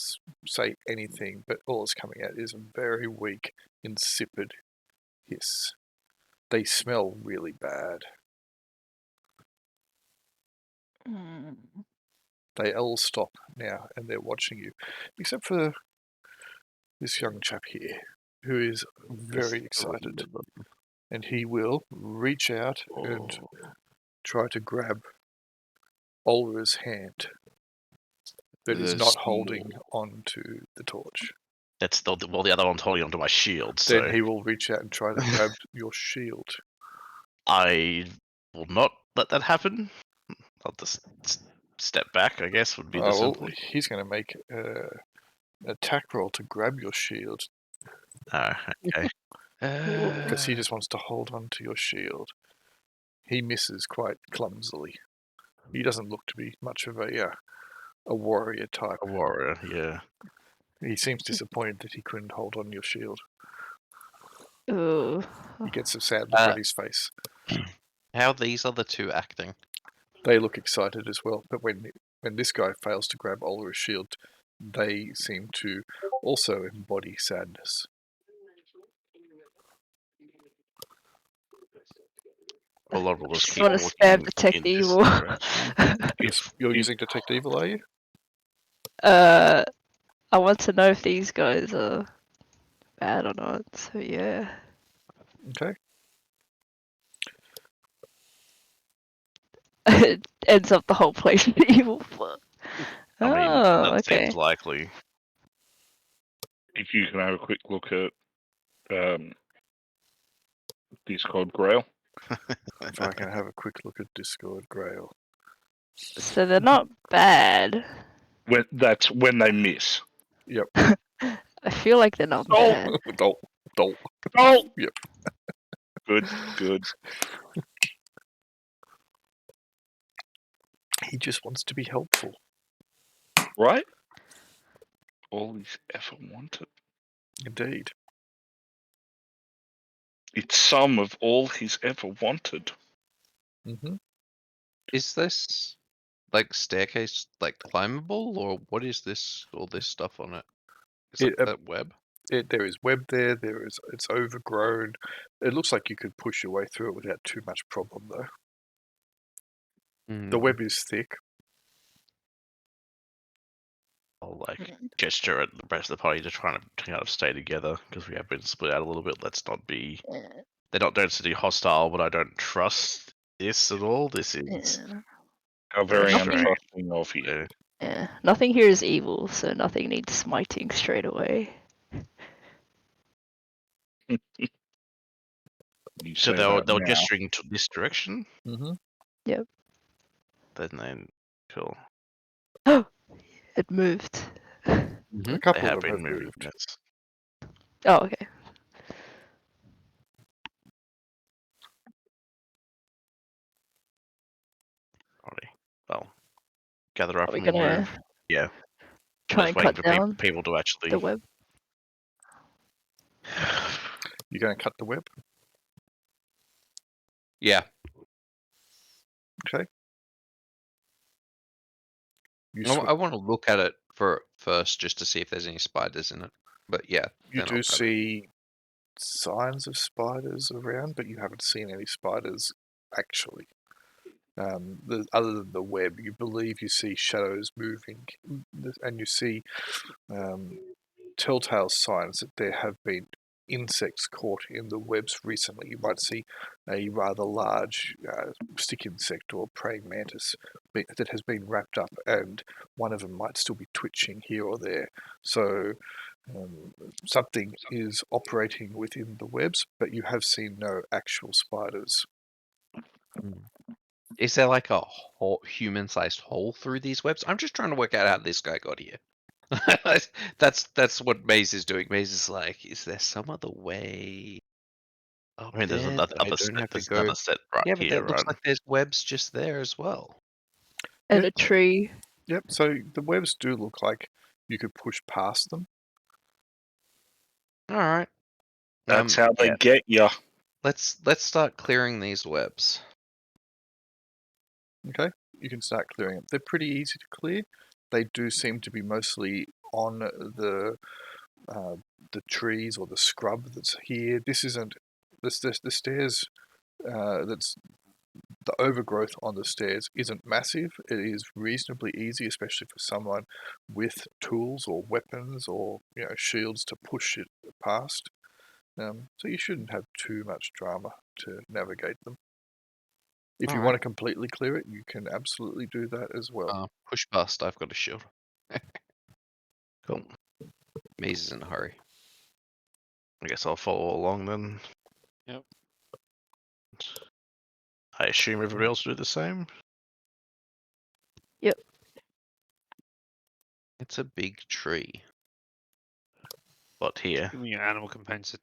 say anything, but all it's coming out is a very weak, insipid hiss. They smell really bad. Mm. They all stop now and they're watching you, except for this young chap here, who is very excited. And he will reach out and try to grab Olra's hand that is not holding onto the torch. That's the other one's holding onto my shield. So Then he will reach out and try to grab your shield. I will not let that happen. I'll just step back. I guess would be the Well, simple. he's going to make an attack roll to grab your shield Okay. because he just wants to hold on to your shield. He misses quite clumsily. He doesn't look to be much of a warrior type. A warrior. Yeah. He seems disappointed that he couldn't hold on your shield. Ooh. He gets a sad look on his face. How are these other two acting? They look excited as well, but when this guy fails to grab Olra's shield, they seem to also embody sadness. Well, we'll just Just keep want to walking spam in detect this evil. direction. You're using Detect Evil, are you? I want to know if these guys are bad or not. So yeah. Okay. It ends up the whole place with evil. I mean, Oh, that okay. seems likely. If you can have a quick look at Discord Grail. If I can have a quick look at Discord Grail. So they're not bad. That's when they miss. Yep. I feel like they're not Oh. bad. Dolt. Dolt. Oh, Yep. good. He just wants to be helpful. Right? All he's ever wanted. Indeed. It's some of all he's ever wanted. Mm-hmm. Is this like staircase like climbable, or what is this? All this stuff on it? Is It, it that web? There is web there. It's overgrown. It looks like you could push your way through it without too much problem, though. The Mm. web is thick. I'll gesture at the rest of the party to try to kind of stay together because we have been split out a little bit. Let's not be. They don't seem to be hostile, but I don't trust this at all. This is Yeah. How very Nothing. untrusting of you. Yeah. Nothing here is evil, so nothing needs smiting straight away. You So say they were that now. gesturing to this direction. Mm-hmm. Then they cool. It moved. A They couple have of them been have moving. moved. Yes. Oh, okay. Alrighty. Well, gather up Are we and we'll gonna move. Yeah. try Just and waiting cut for down people to actually. the web? You're going to cut the web? Yeah. Okay. You, I want to look at it first just to see if there's any spiders in it. But yeah, you then do I'll cut it. see signs of spiders around, but you haven't seen any spiders actually. Other than the web, you believe you see shadows moving, and you see telltale signs that there have been insects caught in the webs recently. You might see a rather large stick insect or praying mantis that has been wrapped up, and one of them might still be twitching here or there. So something is operating within the webs, but you have seen no actual spiders. Is there like a human-sized hole through these webs? I'm just trying to work out how this guy got here. That's what Maze is doing. Maze is like, is there some other way? I mean, there's there another, that I other don't set, have to there's go. another set right Yeah, but here, it looks right? like there's webs just there as well. And Yeah. a tree. Yep, so the webs do look like you could push past them. All right. That's how they yeah. get you. Let's start clearing these webs. Okay, you can start clearing them. They're pretty easy to clear. They do seem to be mostly on the trees or the scrub that's here. This isn't the stairs. That's the overgrowth on the stairs isn't massive. It is reasonably easy, especially for someone with tools or weapons or shields to push it past. So you shouldn't have too much drama to navigate them. If you Alright. want to completely clear it, you can absolutely do that as well. Push past. I've got a shield. Cool. Maze is in a hurry. I guess I'll follow along then. Yep. I assume everybody else will do the same. It's a big tree. But here, Giving your animal companions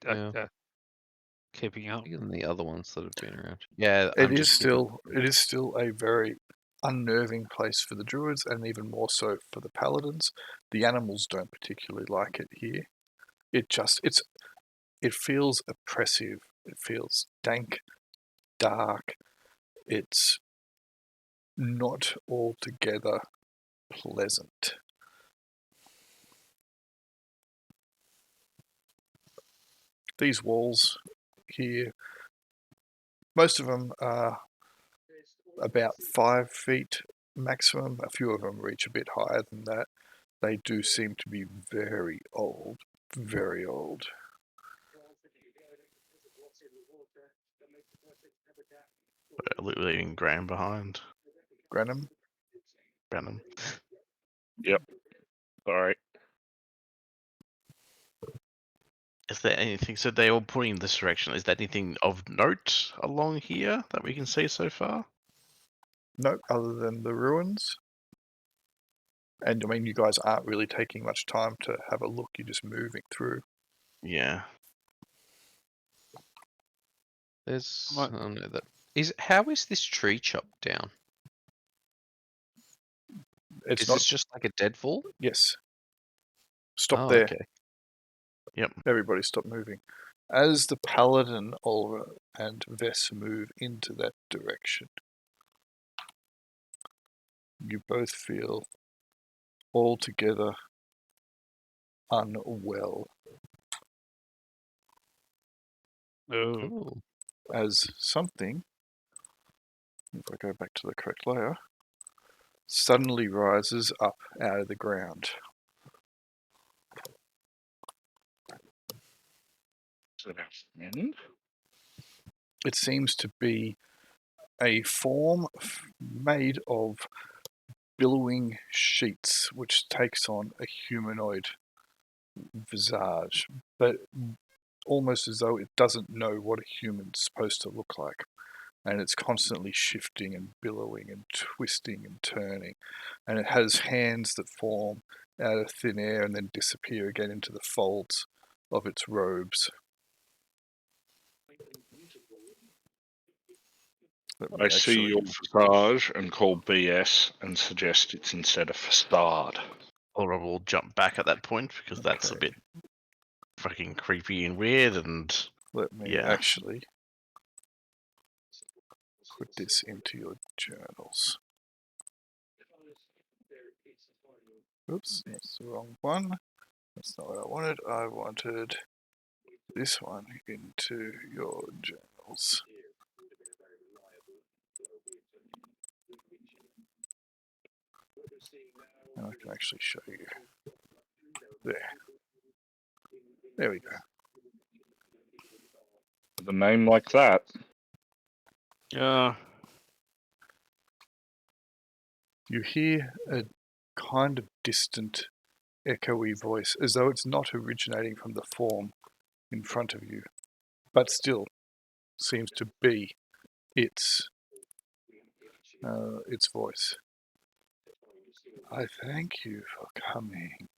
keeping up. Bigger than the other ones that have been around. Yeah, It is still a very unnerving place for the druids, and even more so for the paladins. The animals don't particularly like it here. It feels oppressive. It feels dank, dark. It's not altogether pleasant. These walls here, most of them are about 5 feet maximum. A few of them reach a bit higher than that. They do seem to be very old, very old. leaving Graham behind. Granum? Granum. Yep. Sorry. Is there anything? So they all pointing in this direction. Is there anything of note along here that we can see so far? No, other than the ruins. And I mean, you guys aren't really taking much time to have a look. You're just moving through. Yeah. There's Right. oh no, that is how is this tree chopped down? It's Is not. this just like a deadfall? Yes. Stop Oh, there. okay. Everybody stop moving. As the paladin, Olra, and Vess move into that direction, you both feel altogether unwell, Oh. Cool. as something, if I go back to the correct layer, suddenly rises up out of the ground. Is it our friend? It seems to be a form made of billowing sheets, which takes on a humanoid visage, but almost as though it doesn't know what a human's supposed to look like. And it's constantly shifting and billowing and twisting and turning. And it has hands that form out of thin air and then disappear again into the folds of its robes. Let me I see your visage and call BS and suggest it's instead a facade. Or we'll jump back at that point because that's a Okay. bit fucking creepy and weird. And Let me yeah. actually put this into your journals. Oops, that's the wrong one. That's not what I wanted. I wanted this one into your journals. And I can actually show you. There. There we go. With a name like that, Yeah. You hear a kind of distant, echoey voice, as though it's not originating from the form in front of you, but still seems to be its voice. I thank you for coming.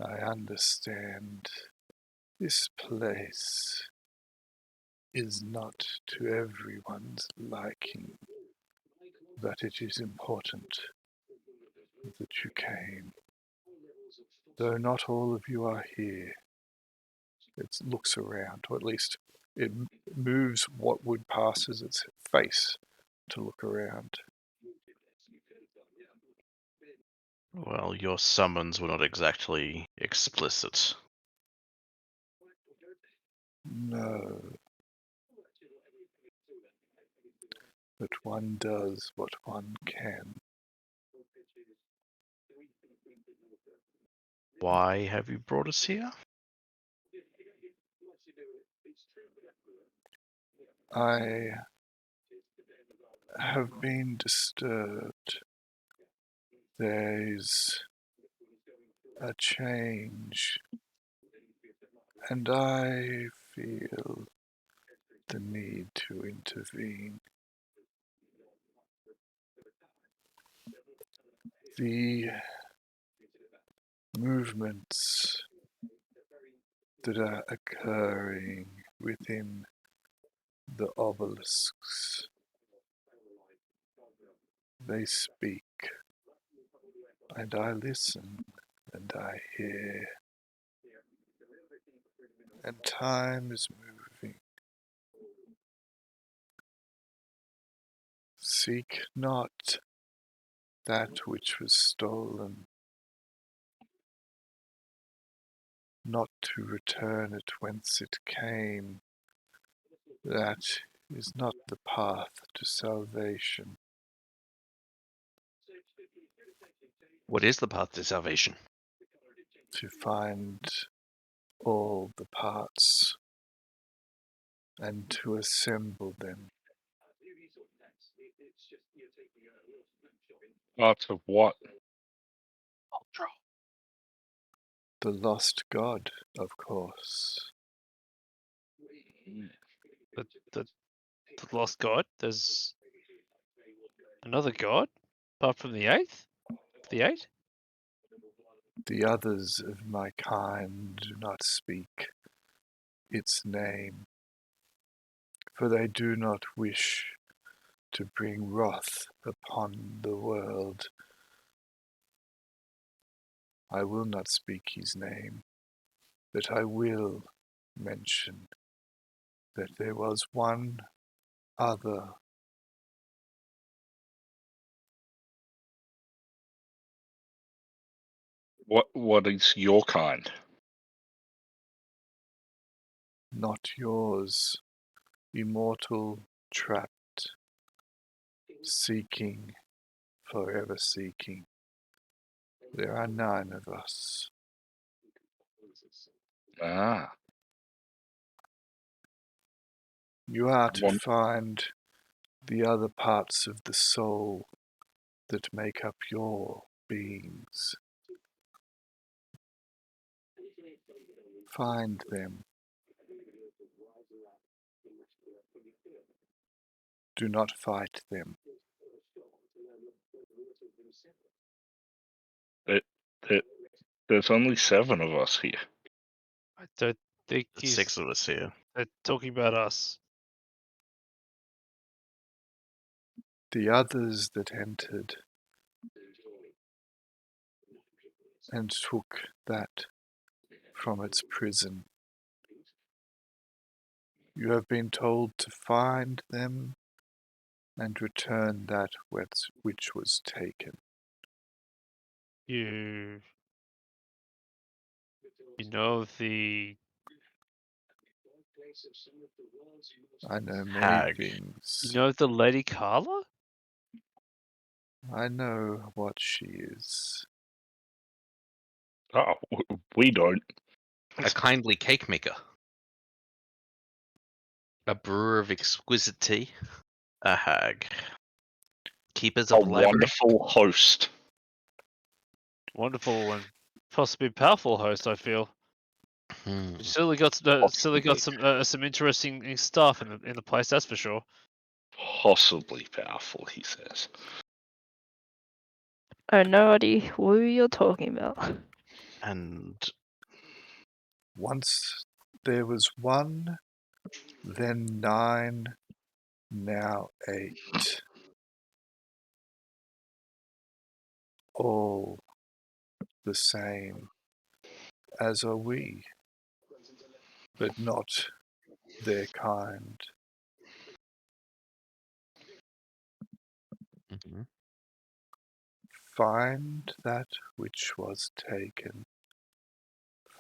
I understand this place is not to everyone's liking, but it is important that you came. Though not all of you are here, it looks around, or at least it moves what would pass as its face to look around. Well, your summons were not exactly explicit. No. But one does what one can. Why have you brought us here? I have been disturbed. There's a change, and I feel the need to intervene. The movements that are occurring within the obelisks, they speak, and I listen, and I hear, and time is moving. Seek not that which was stolen, not to return it whence it came. That is not the path to salvation. What is the path to salvation? To find all the parts and to assemble them. parts of what? The lost god, of course. The lost god? There's another god? Apart from the eighth? The eight? The others of my kind do not speak its name, for they do not wish to bring wrath upon the world. I will not speak his name, but I will mention that there was one other. What is your kind? Not yours, immortal, trapped, seeking, forever seeking. There are 9 of us. Ah, You are to One- find the other parts of the soul that make up your beings. Find them. Do not fight them. there's only 7 of us here. I don't think There's 6 of us here. they're talking about us. The others that entered and took that from its prison. You have been told to find them and return that which was taken. You know the I know many Hag. things. the Lady Carla? I know what she is. Oh, we don't. A kindly cake maker. A brewer of exquisite tea. A hag. Keepers A of library. wonderful host. Wonderful and possibly powerful host, I feel. Hmm. You certainly got some interesting stuff in the place, that's for sure. Possibly powerful, he says. I have no idea who you're talking about. And Once there was 1, then 9, now 8. All the same as are we, but not their kind. Mhm. Find that which was taken.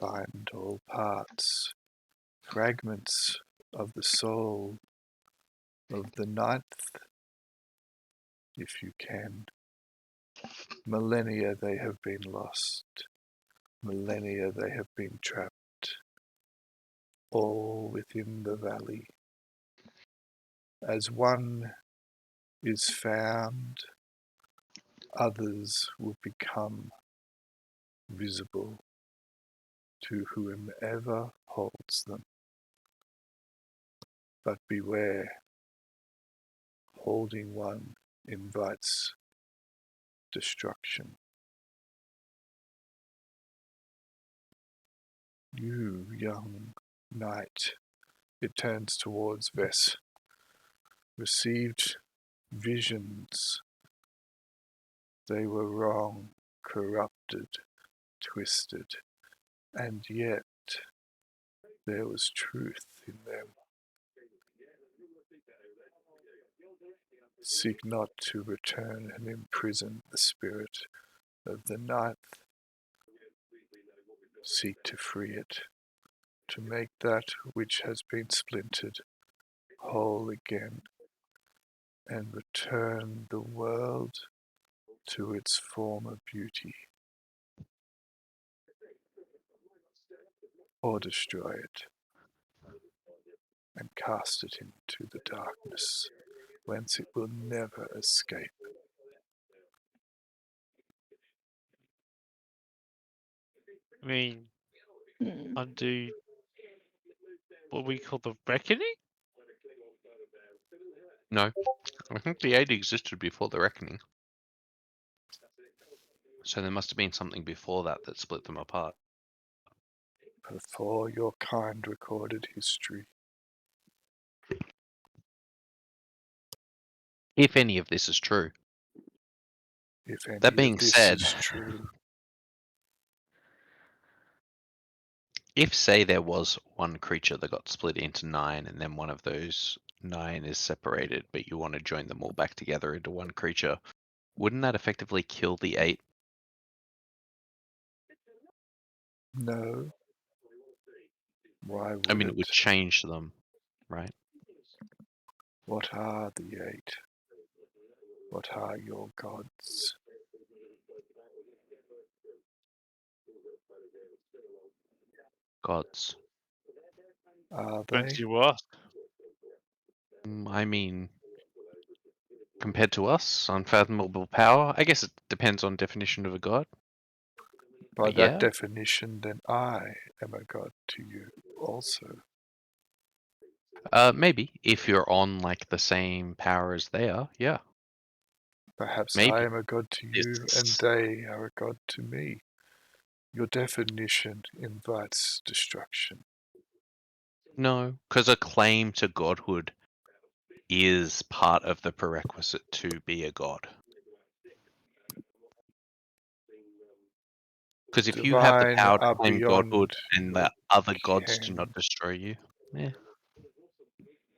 Find all parts, fragments of the soul of the 9th, if you can. Millennia they have been lost. Millennia they have been trapped. All within the valley. As one is found, others will become visible to whomever holds them. But beware, holding one invites destruction. You, young knight, it turns towards Vess, received visions. They were wrong, corrupted, twisted, and yet there was truth in them. Seek not to return and imprison the spirit of the 9th. Seek to free it, to make that which has been splintered whole again, and return the world to its former beauty, or destroy it and cast it into the darkness, whence it will never escape. I mean, undo what we call the reckoning? No, I think the 8 existed before the reckoning. So there must have been something before that that split them apart. Before your kind recorded history. If any of this is true. If any That of being this said, is true. if say there was one creature that got split into 9 and then one of those 9 is separated, but you want to join them all back together into one creature, wouldn't that effectively kill the 8? No. Why would I mean, it? it would change them, right? What are the 8? What are your gods? Gods. Are Depends they? you ask. I mean, compared to us, unfathomable power. I guess it depends on definition of a god. By But that yeah. definition, then I am a god to you also. Maybe if you're on like the same power as they are, yeah. Perhaps Maybe. I am a god to you and It's- they are a god to me. Your definition invites destruction. No, because a claim to godhood is part of the prerequisite to be a god. Because if you have the Divine power to are claim beyond godhood and your the other gods do ken. not destroy you, yeah.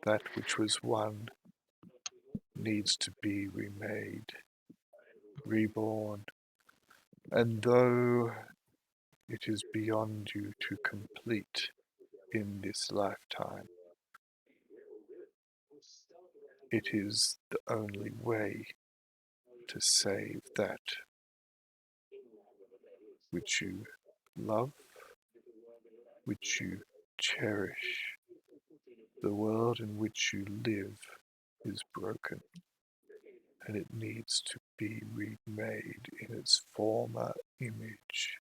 That which was one needs to be remade, reborn. And though it is beyond you to complete in this lifetime, it is the only way to save that which you love, which you cherish. The world in which you live is broken, and it needs to be remade in its former image.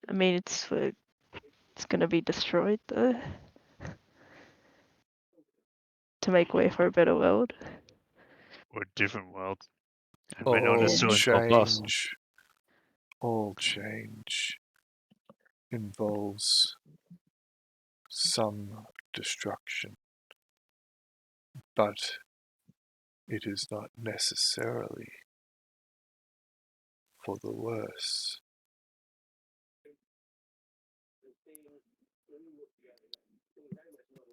I mean, it's gonna be destroyed though, to make way for a better world. Or a different world. And we're not as so involved us. All change involves some destruction, but it is not necessarily for the worse.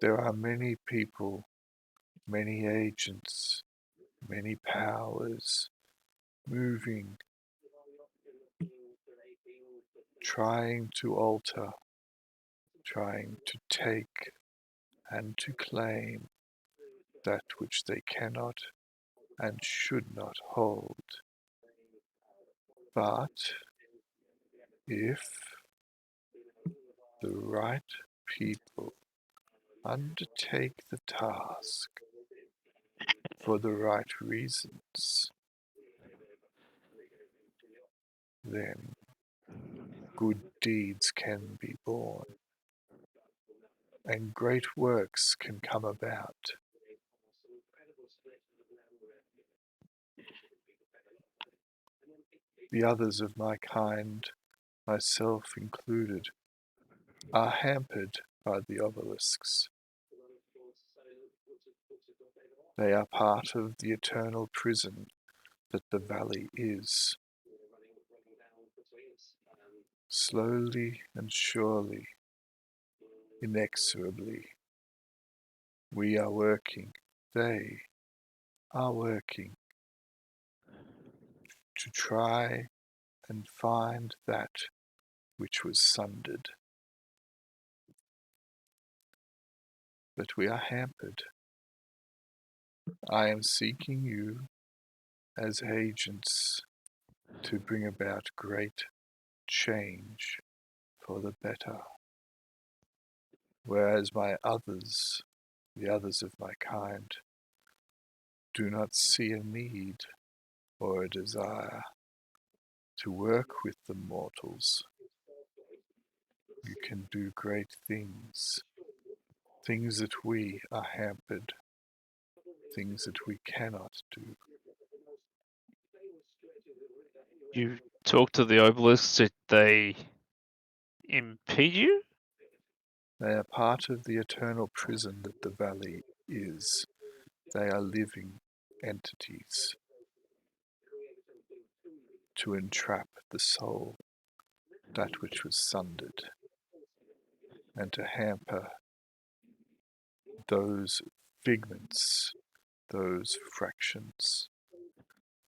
There are many people, many agents, many powers moving, trying to alter, trying to take and to claim that which they cannot and should not hold. But if the right people undertake the task for the right reasons, then good deeds can be born and great works can come about. The others of my kind, myself included, are hampered by the obelisks. They are part of the eternal prison that the valley is. Slowly and surely, inexorably, we are working, they are working to try and find that which was sundered. But we are hampered. I am seeking you as agents to bring about great change for the better. Whereas my others, the others of my kind, do not see a need or a desire to work with the mortals You can do great things. Things that we are hampered. Things that we cannot do. You talk to the obelisks, did they impede you? They are part of the eternal prison that the valley is. They are living entities to entrap the soul, that which was sundered, and to hamper those figments, those fractions,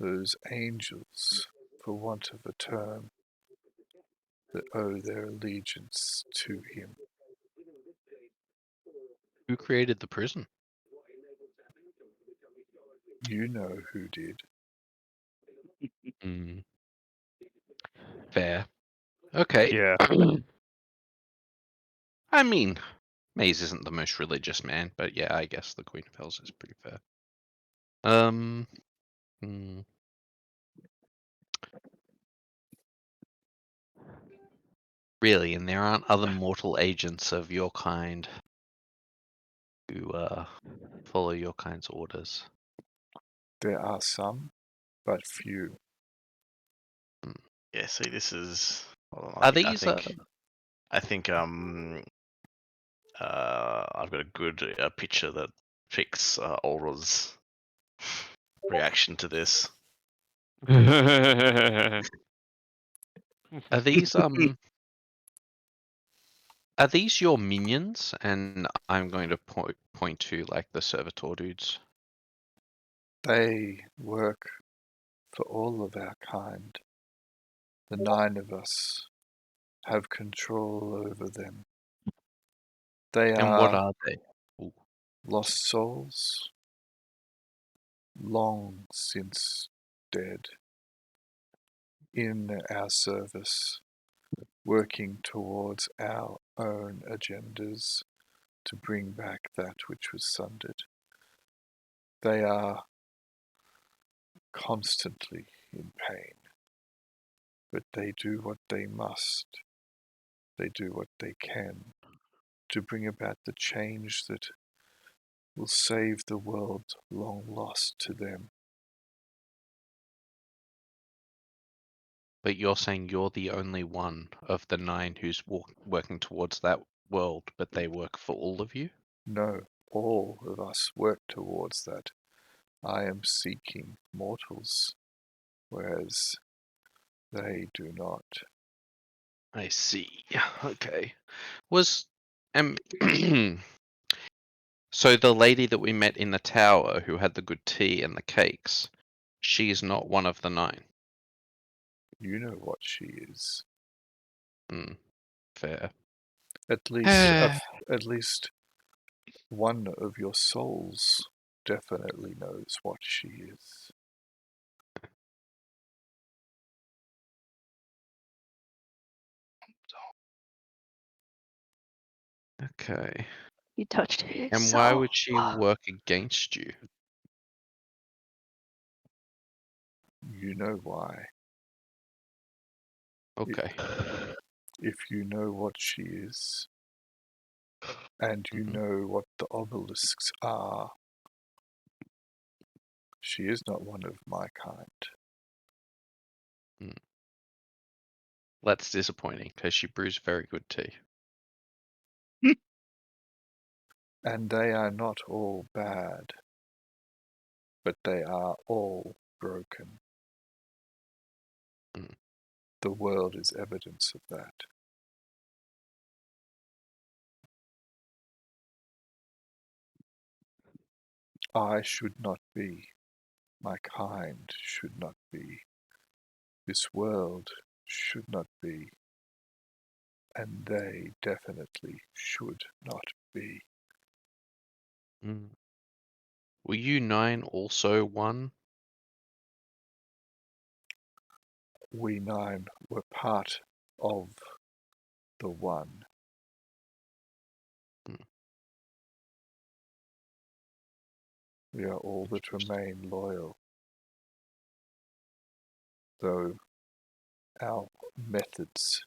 those angels, for want of a term, that owe their allegiance to him. Who created the prison? You know who did. Mm. Fair. Okay. Yeah. I mean, Maze isn't the most religious man, but yeah, I guess the Queen of Hells is pretty fair. Hmm. Really, and there aren't other mortal agents of your kind who follow your kind's orders. There are some, but few. Yeah, see, this is. Hold on, Are I these? think I've got a good picture that fix Aura's reaction to this. Are these Are these your minions? And I'm going to point to like the servitor dudes. They work for all of our kind. The 9 of us have control over them. They And what are are they? Ooh. lost souls, long since dead, in our service, working towards our own agendas to bring back that which was sundered. They are constantly in pain, but they do what they must. They do what they can to bring about the change that will save the world long lost to them. But you're saying you're the only one of the 9 who's working towards that world, but they work for all of you? No, all of us work towards that. I am seeking mortals, whereas they do not. I see. Okay. Was so the lady that we met in the tower who had the good tea and the cakes, she's not one of the 9. You know what she is. Fair. At least one of your souls definitely knows what she is. Okay. You touched his And why soul. would she work against you? You know why. Okay. If you know what she is, and you Mhm. know what the obelisks are, she is not one of my kind. That's disappointing because she brews very good tea. And they are not all bad, but they are all broken. Mm. The world is evidence of that. I should not be. My kind should not be. This world should not be. And they definitely should not be. Mm. Were you 9 also one? We 9 were part of the one. Mm. We are all that remain loyal, though our methods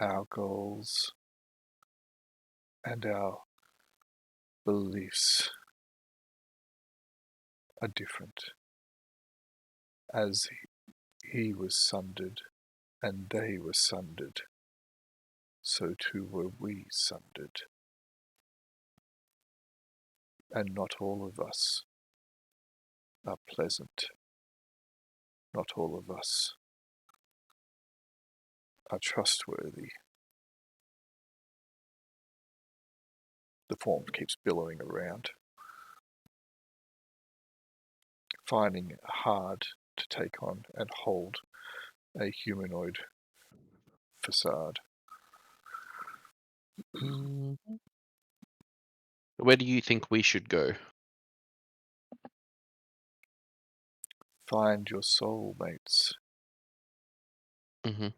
our goals, and our beliefs are different. As he was sundered and they were sundered, so too were we sundered. And not all of us are pleasant. Not all of us are trustworthy. The form keeps billowing around, finding it hard to take on and hold a humanoid facade. Mhm. Where do you think we should go? Find your soulmates. Mm-hmm.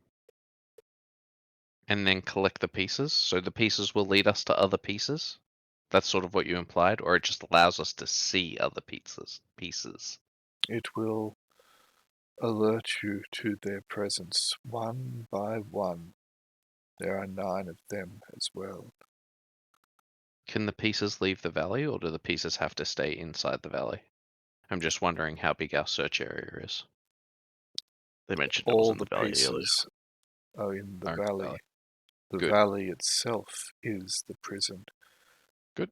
And then collect the pieces. So the pieces will lead us to other pieces. That's sort of what you implied, or it just allows us to see other pieces. It will alert you to their presence one by one. There are 9 of them as well. Can the pieces leave the valley, or do the pieces have to stay inside the valley? I'm just wondering how big our search area is. They mentioned it was All in the the valley earlier. pieces are in the Are in the valley. valley. The Good. valley itself is the prison. Good.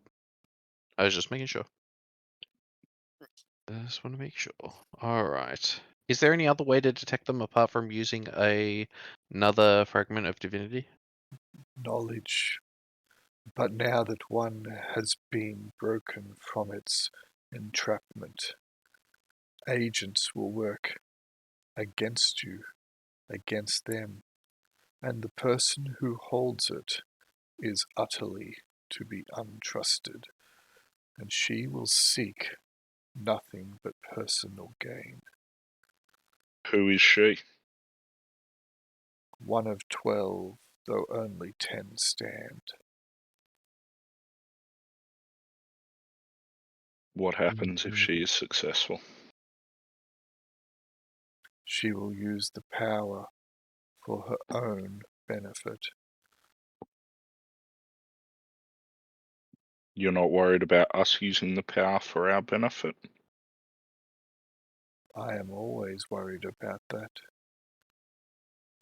I was just making sure. I just want to make sure. All right. Is there any other way to detect them apart from using another fragment of divinity? Knowledge. But now that one has been broken from its entrapment, agents will work against you, against them, and the person who holds it is utterly to be untrusted, and she will seek nothing but personal gain. Who is she? One of 12, though only 10 stand. What happens if she is successful? She will use the power for her own benefit. You're not worried about us using the power for our benefit? I am always worried about that.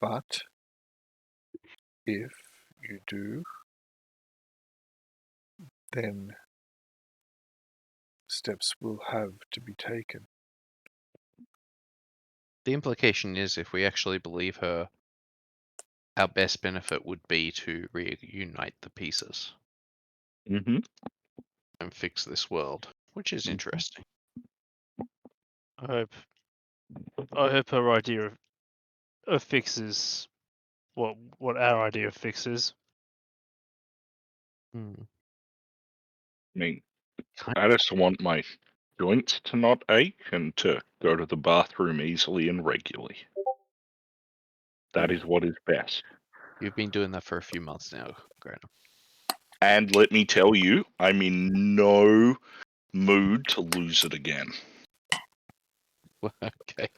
But if you do, then steps will have to be taken. The implication is if we actually believe her, our best benefit would be to reunite the pieces Mm-hmm. and fix this world, which is interesting. I hope her idea of fixes what our idea of fixes. Hmm. I mean, I just want my joints to not ache and to go to the bathroom easily and regularly. That is what is best. You've been doing that for a few months now, Graham. And let me tell you, I'm in no mood to lose it again. Okay.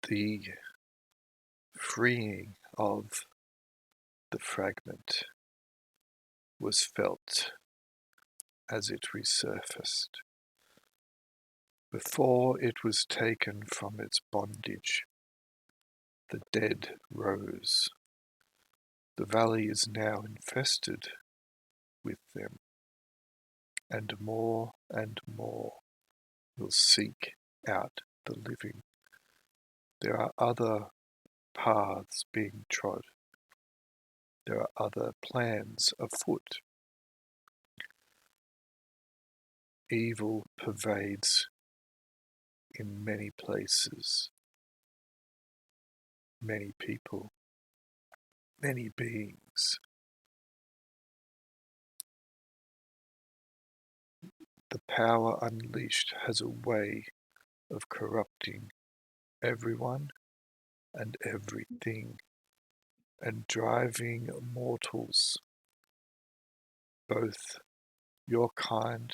The freeing of the fragment was felt as it resurfaced. Before it was taken from its bondage, the dead rose. The valley is now infested with them, and more will seek out the living. There are other paths being trod. There are other plans afoot. Evil pervades in many places, many people, many beings. The power unleashed has a way of corrupting everyone and everything, and driving mortals, both your kind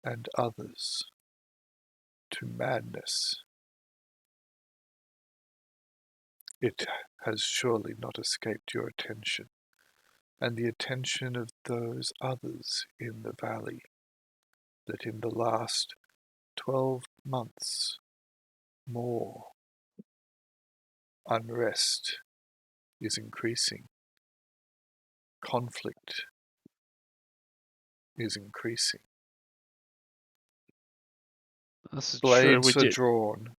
and others, to madness It has surely not escaped your attention, and the attention of those others in the valley, that in the last 12 months more unrest is increasing, conflict is increasing, This is true. We blades are did. drawn,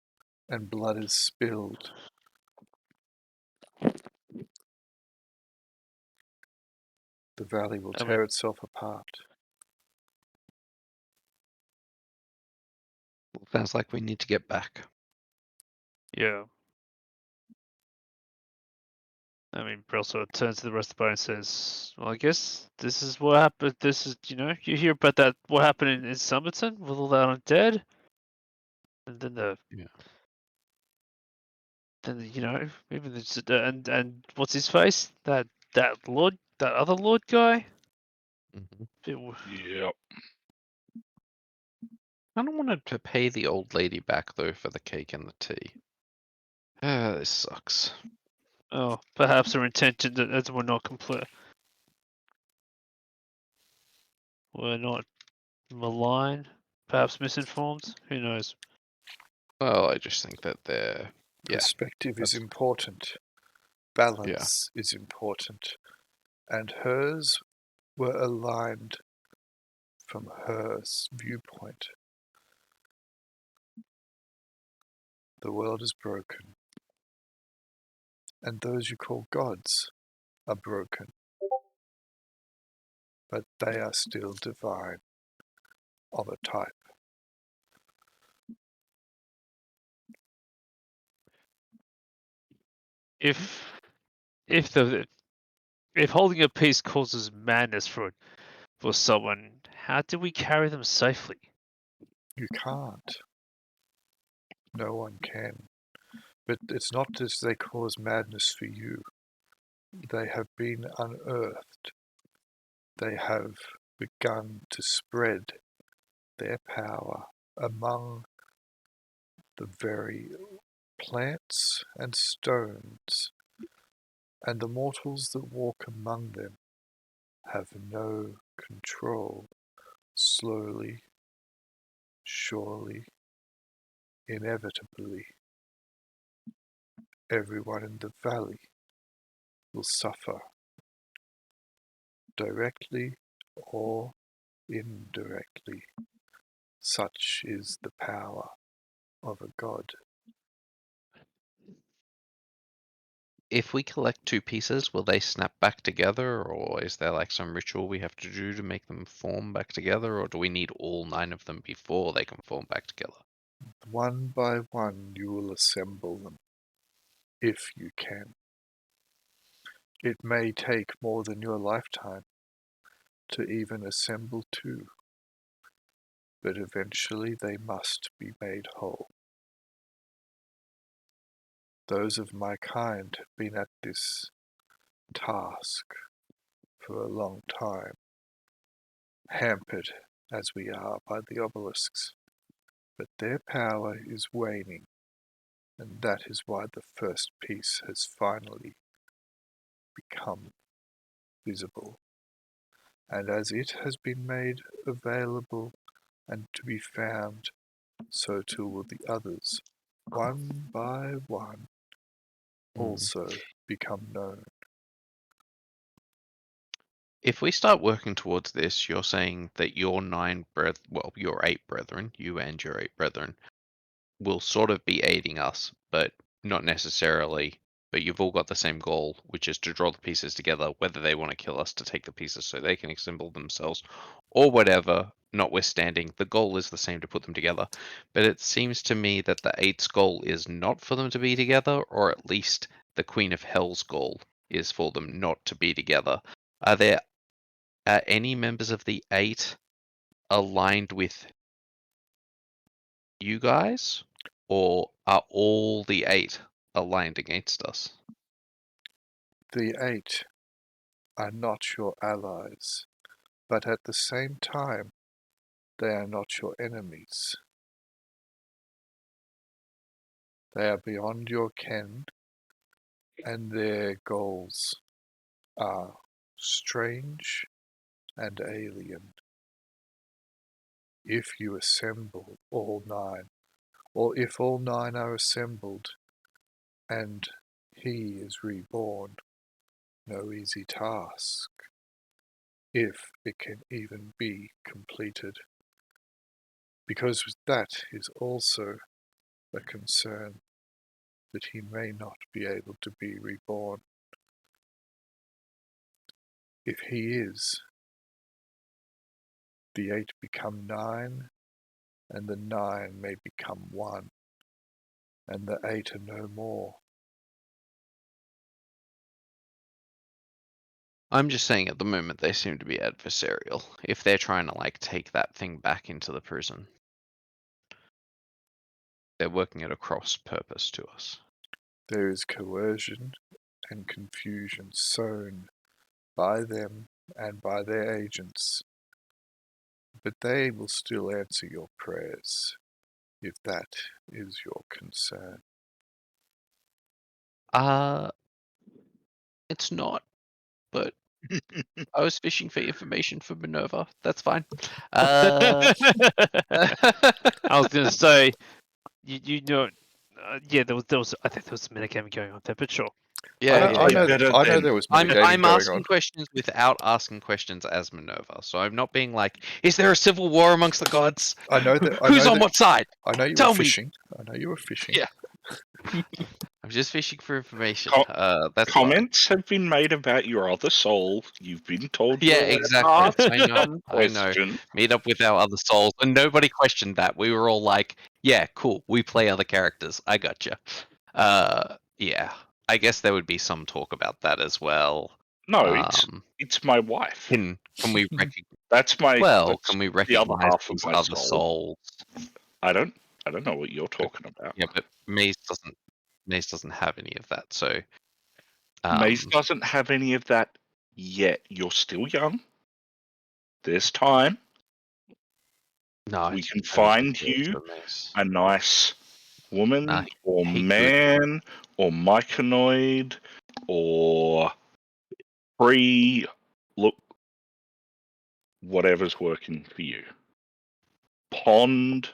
and blood is spilled. The valley will I mean- tear itself apart. Sounds like we need to get back. Yeah. I mean, Brill sort of turns to the rest of the party and says, "Well, I guess this is what happened. This is, you hear about that, what happened in Summerton with all that undead? And then Yeah. even and what's his face? That other lord guy? Hmm. Yep. I don't want to pay the old lady back though for the cake and the tea. This sucks. Oh, perhaps her intention as we're not complete. We're not malign, perhaps misinformed. Who knows? Well, I just think that they're Perspective is that's- important. Balance is important. And hers were aligned from her viewpoint. The world is broken, and those you call gods are broken, but they are still divine, of a type. If if holding a peace causes madness for someone, how do we carry them safely? You can't. No one can. But it's not as they cause madness for you. They have been unearthed. They have begun to spread their power among the very plants and stones, and the mortals that walk among them have no control. Slowly, surely, inevitably, everyone in the valley will suffer, directly or indirectly. Such is the power of a god. If we collect two pieces, will they snap back together, or is there like some ritual we have to do to make them form back together, or do we need all 9 of them before they can form back together? One by one you will assemble them, if you can. It may take more than your lifetime to even assemble two, but eventually they must be made whole. Those of my kind have been at this task for a long time, hampered as we are by the obelisks, but their power is waning, and that is why the first piece has finally become visible. And as it has been made available and to be found, so too will the others, one by one, also become known. If we start working towards this, you're saying that your your 8 brethren, you and your 8 brethren, will sort of be aiding us, but not necessarily. But you've all got the same goal, which is to draw the pieces together, whether they want to kill us to take the pieces so they can assemble themselves, or whatever. Notwithstanding, the goal is the same to put them together. But it seems to me that the 8's goal is not for them to be together, or at least the Queen of Hell's goal is for them not to be together. Are there any members of the 8 aligned with you guys, or are all the 8 aligned against us? The 8 are not your allies, but at the same time, they are not your enemies. They are beyond your ken, and their goals are strange and alien. If you assemble all 9, or if all 9 are assembled and he is reborn, no easy task, if it can even be completed, because that is also a concern that he may not be able to be reborn. If he is, the 8 become 9, and the 9 may become 1, and the 8 are no more. I'm just saying at the moment they seem to be adversarial. If they're trying to like take that thing back into the prison, they're working at a cross purpose to us. There is coercion and confusion sown by them and by their agents, but they will still answer your prayers, if that is your concern. It's not, but I was fishing for information for Minerva. That's fine. I was gonna say, you know, yeah, there was I think there was some metagaming going on there, but sure. yeah, I know Better there was I'm metagaming going asking on. questions without asking questions as Minerva. So I'm not being like, is there a civil war amongst the gods? I know that. Who's on what side? I know you Tell were me. fishing. I know you were fishing. Yeah. I'm just fishing for information. Co- That's fine. Comments have been made about your other soul. You've been told. Yeah, you're exactly. asked I know. some I know. questions. Meet up with our other souls, and nobody questioned that. We were all like, "Yeah, cool. We play other characters. I gotcha." Yeah. I guess there would be some talk about that as well. No, Um, it's my wife. can we recognize? That's my. Well, that's can we the other recognize half of these my other soul. souls? I don't know what you're talking about. Yeah, but Maze doesn't have any of that. So Maze doesn't have any of that yet. You're still young. There's time. no, We can I find don't you think Maze. a nice woman Nah, or he could. man or myconoid or free. Look, whatever's working for you. Pond.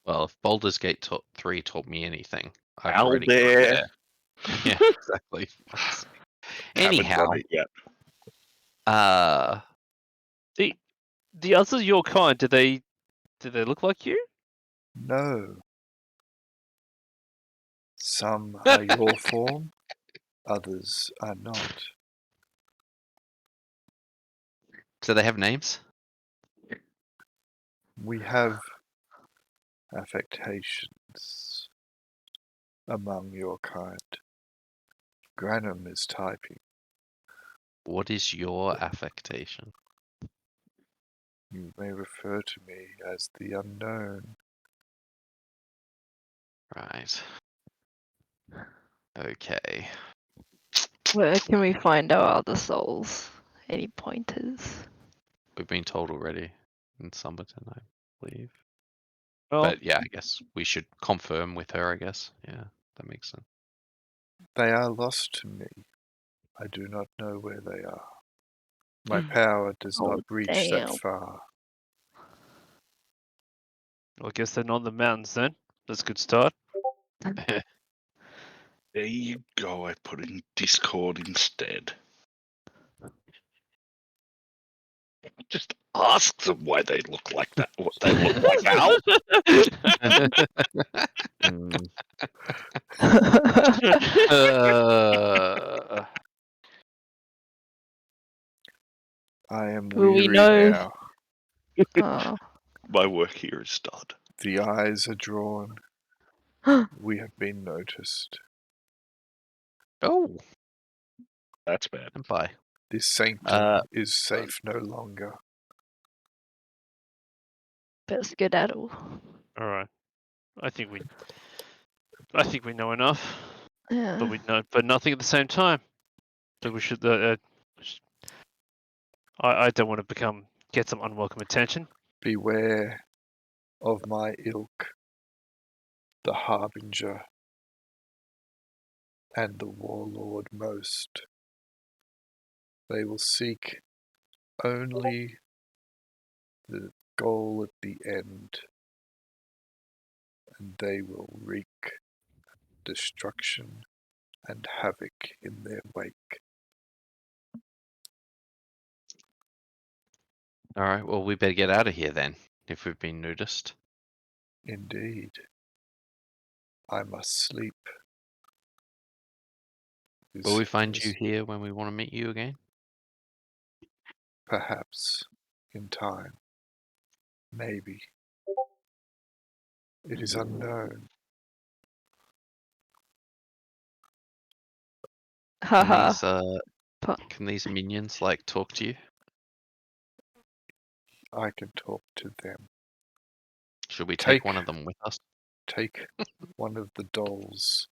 Well, if Baldur's Gate 3 taught me anything, I've already got Owlbear. there. Yeah, exactly. Haven't Anyhow, done it yet. The others your kind, do they look like you? No. Some are your form, others are not. do they have names? We have affectations among your kind. Granum is typing. What is your affectation? You may refer to me as the unknown. Right. Okay. Where can we find our other souls? Any pointers? We've been told already in Summerton, I believe. Well, But yeah, I guess we should confirm with her, I guess. Yeah, that makes sense. They are lost to me. I do not know where they are. My power does Oh, not reach damn. that far. I guess they're not in the mountains then. That's a good start. There you go. I put in Discord instead. Just ask them why they look like that. What they look like now. I am Will we weary know? now. Oh. My work here is done. The eyes are drawn. We have been noticed. Oh, That's bad. and bye. This sanctum is safe no longer. Better skedaddle. All right. I think we know enough, Yeah. but we know, but nothing at the same time. So we should. I don't want to get some unwelcome attention. Beware of my ilk, the harbinger and the warlord most. They will seek only the goal at the end, and they will wreak destruction and havoc in their wake. All right, well, we better get out of here then, if we've been noticed. Indeed, I must sleep. Will we find Is you here when we want to meet you again? perhaps in time. Maybe. It is unknown. Can Haha. these, Pu- can these minions, like, talk to you? I can talk to them. Should we Take- take one of them with us? Take one of the dolls.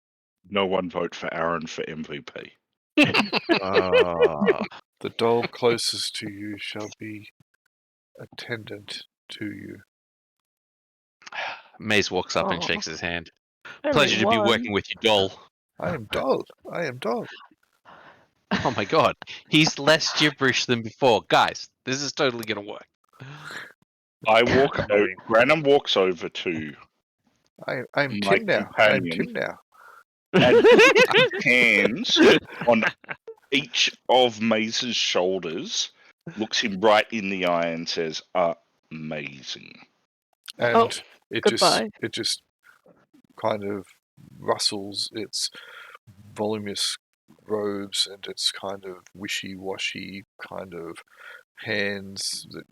No one vote for Aaron for MVP. The doll closest to you shall be attendant to you. Maze walks up and Aw. shakes his hand. Only Pleasure to be one. working with you, doll. I am doll. I am doll. Oh my god, he's less gibberish than before. Guys, this is totally gonna work. I walk over. Branham walks over to I'm my Tim now. I'm companion. Tim now. and puts hands on each of Maze's shoulders, looks him right in the eye, and says, "Amazing." And Oh, it goodbye. just kind of rustles its voluminous robes and its kind of wishy-washy kind of hands that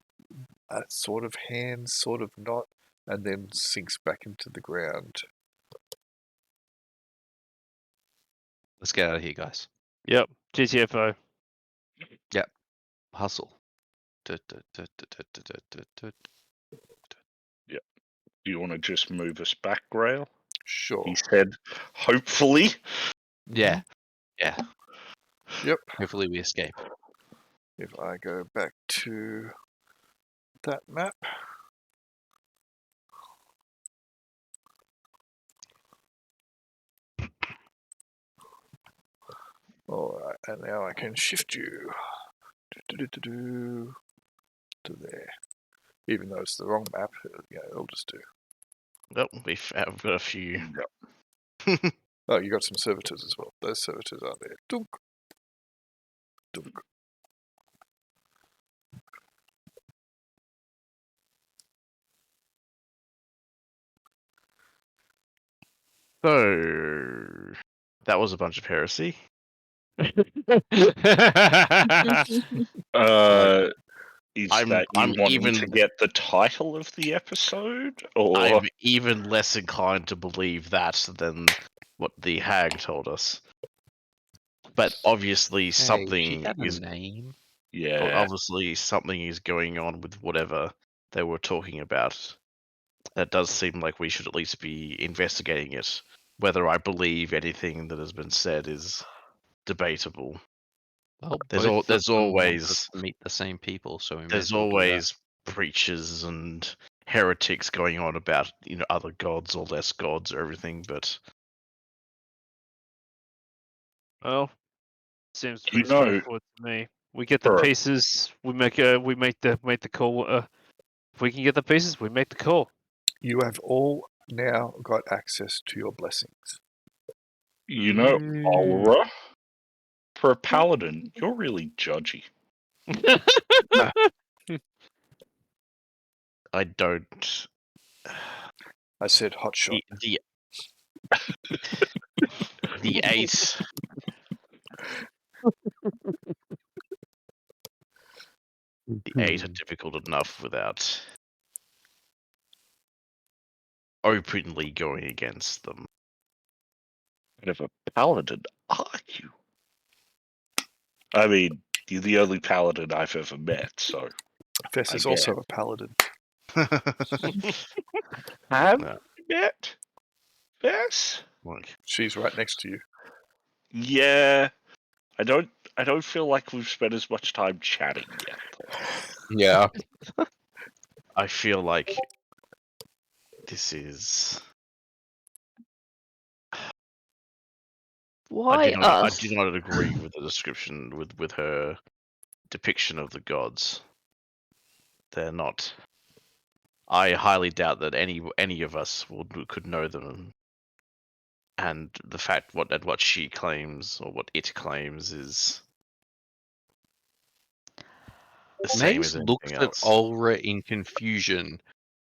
are sort of hands, sort of not, and then sinks back into the ground. Let's get out of here, guys. Yep. GTFO. Hustle. Do you want to just move us back, Grail? Sure. He said, hopefully. Yeah. Yeah. Yep. Hopefully we escape. If I go back to that map. Alright, and now I can shift you to there. Even though it's the wrong map, yeah, it'll just do. Nope, we've got a few. Oh, you got some servitors as well. Those servitors are there. Dunk. Dunk. So that was a bunch of heresy. Is I'm- that you I'm wanting even- to get the title of the episode? Or I'm even less inclined to believe that than what the hag told us. But obviously something is name. yeah, obviously something is going on with whatever they were talking about. That does seem like we should at least be investigating it. Whether I believe anything that has been said is debatable. Well, There's both al- of there's them want always- us to meet the same people, so we may There's as well do that. always preachers and heretics going on about other gods or less gods or everything, but Well, seems You pretty know- straightforward to me. We get the Bro. pieces. We make the call. If we can get the pieces, we make the call. You have all now got access to your blessings. you know, Aura, for a paladin, you're really judgy. I don't. I said hot shot. The the 8. The 8 are difficult enough without openly going against them. What of a paladin are you? I mean, you're the only paladin I've ever met, so. Fess I is also a paladin. Have No. you met? Yes? Like, She's right next to you. Yeah. I don't feel like we've spent as much time chatting yet. Yeah. I feel like this is. Why I us? do not agree with the description with her depiction of the gods. They're not. I highly doubt that any of us could know them. And the fact what she claims or what it claims is the same Maze as looks anything at else. Ulra in confusion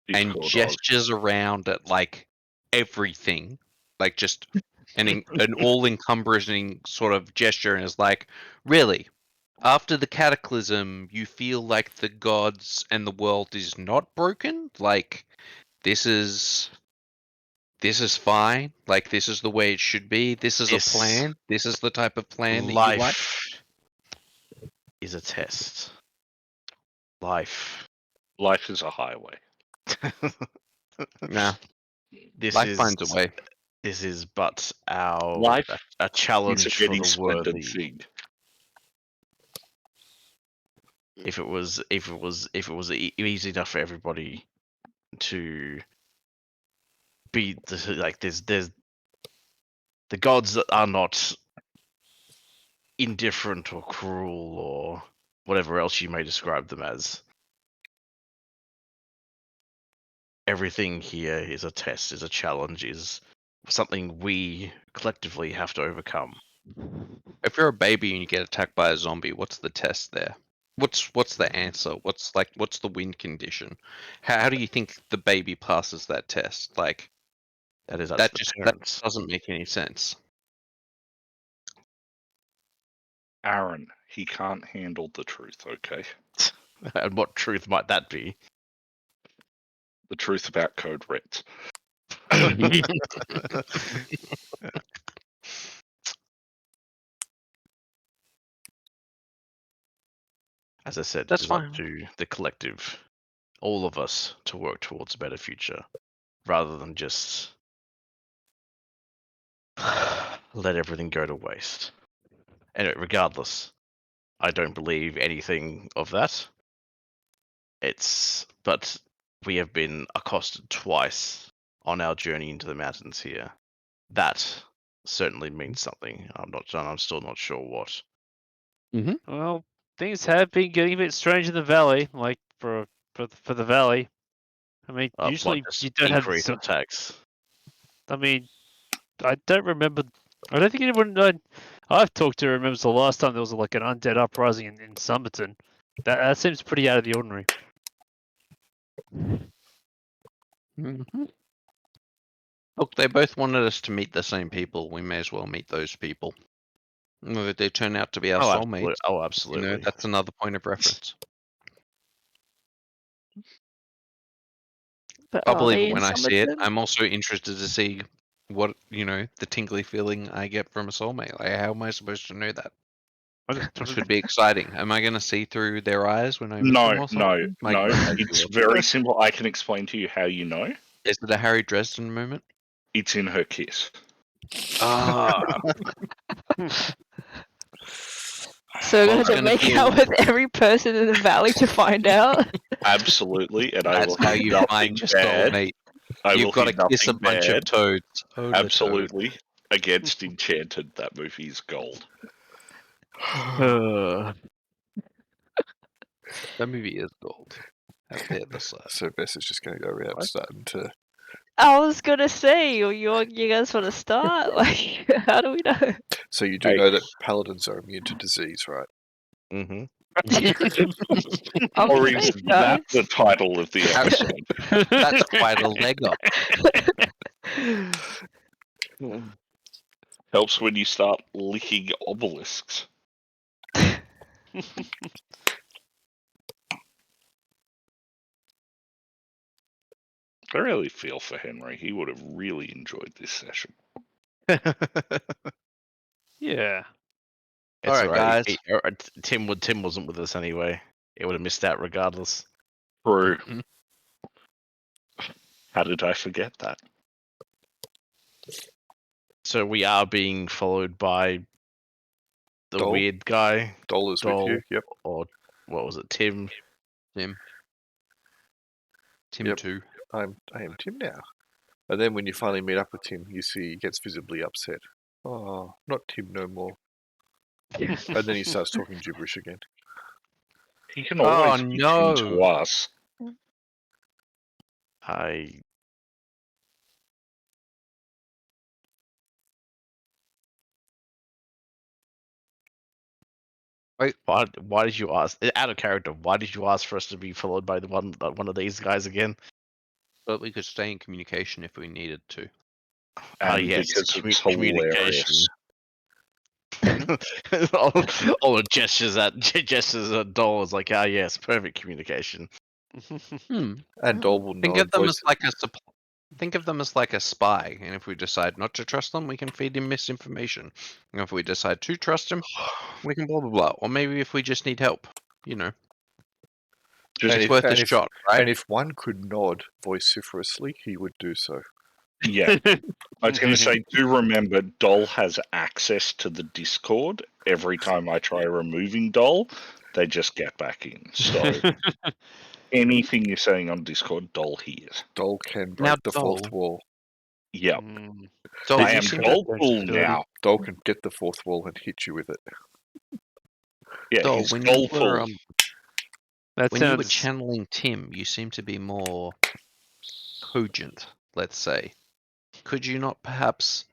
You and could, gestures around at like everything, like just an all-encompassing sort of gesture, and is like, really, after the cataclysm, you feel like the gods and the world is not broken? Like this is fine. Like this is the way it should be. This is a This plan. This is the type of plan that you like. life is a test. Life. life is a highway. Nah, This life is finds a way. this is but our Life a It's a challenge for getting the splendid worthy. thing. If it was easy enough for everybody to be like there's the gods that are not indifferent or cruel or whatever else you may describe them as. Everything here is a test, is a challenge, is something we collectively have to overcome. If you're a baby and you get attacked by a zombie, what's the test there? What's the answer? What's the win condition? How do you think the baby passes that test? Like That is up that to the that parents. doesn't make any sense. Aaron, he can't handle the truth, okay? And what truth might that be? The truth about Code Reds. As I said, That's it is up fine. to the collective, all of us, to work towards a better future, rather than just let everything go to waste. Anyway, regardless, I don't believe anything of that. But we have been accosted twice on our journey into the mountains here. That certainly means something. I'm still not sure what. Well, things have been getting a bit strange in the valley, like for the valley. I mean, What, usually just you don't have. increased attacks. I mean, I don't remember. I don't think anyone I've talked to remembers the last time there was like an undead uprising in Summerton. That seems pretty out of the ordinary. Look, they both wanted us to meet the same people. We may as well meet those people. Whether they turn out to be our soulmates, Oh, you know, absolutely. that's another point of reference. But I'll are believe they it in when I see it. Somerton? I'm also interested to see what, the tingly feeling I get from a soulmate. Like, how am I supposed to know that? This would be exciting. Am I going to see through their eyes when I meet them No, or no, something? My no. God, I do It's hope. very simple. I can explain to you how you know. Is it a Harry Dresden moment? It's in her kiss. Ah, So we're Well, gonna it's have to gonna make be out with every person in the valley to find out. Absolutely, and I will That's how hear you nothing find your bad. soulmate. I You've will got hear to kiss a nothing bunch bad. of toads. Oh, the toad. Absolutely. Against Enchanted, that movie is gold. Uh, That movie is gold. Out there, the side. So Bess is just going to go around What? starting to. I was gonna say, you guys want to start? Like, how do we know? So you do Hey. know that paladins are immune to disease, right? mm-hmm. I'm Or safe, is guys. that the title of the episode? That's quite a leg up. Helps when you start licking obelisks. I really feel for Henry. He would have really enjoyed this session. yeah. It's All right, alright. guys. Tim wasn't with us anyway. He would have missed out regardless. True. Mhm. How did I forget that? So we are being followed by the Dole? weird guy, Dole is with you. Dole. Yep. or what was it, Tim? Tim Yep. 2. I am Tim now. And then when you finally meet up with Tim, you see he gets visibly upset. Oh, not Tim no more. And then he starts talking gibberish again. He can Oh, always pitch into no. us. I why did you ask out of character? Why did you ask for us to be followed by the one of these guys again? But we could stay in communication if we needed to. Ah, And yes, because it's communication. hilarious. all the gestures at Dole is like, ah, yes, perfect communication. Hmm. And Dole will Think nod. of them Voice, as like a Think of them as like a spy, and if we decide not to trust them, we can feed him misinformation. And if we decide to trust him, we can blah blah blah. Or maybe if we just need help, you know, Just, it's worth a shot, right? and if one could nod vociferously, he would do so. yeah. I was going to say, do remember, Dol has access to the Discord. Every time I try removing Dol, they just get back in. So anything you're saying on Discord, Dol hears. Dole can break Now, the fourth Dole. wall. Yep. Mm, So I you am seem Dol to- Pool now. Dole can get the fourth wall and hit you with it. Yeah, Dole, he's when Dol you were Pool. that when you were sounds. channeling Tim, you seem to be more cogent. Let's say, could you not perhaps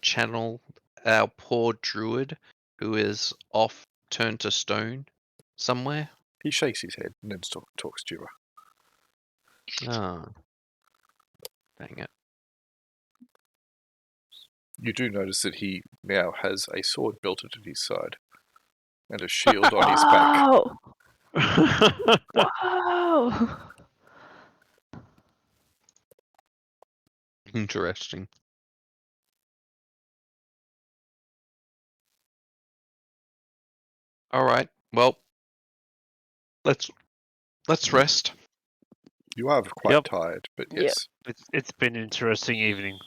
channel our poor druid who is off, turned to stone, somewhere? He shakes his head and then talks to you. Ah, dang it. You do notice that he now has a sword belted at his side and a shield on his back. Wow! Wow! Interesting. All right. Well, let's rest. You are quite Yep. tired, but Yep. yes. It's been an interesting evening.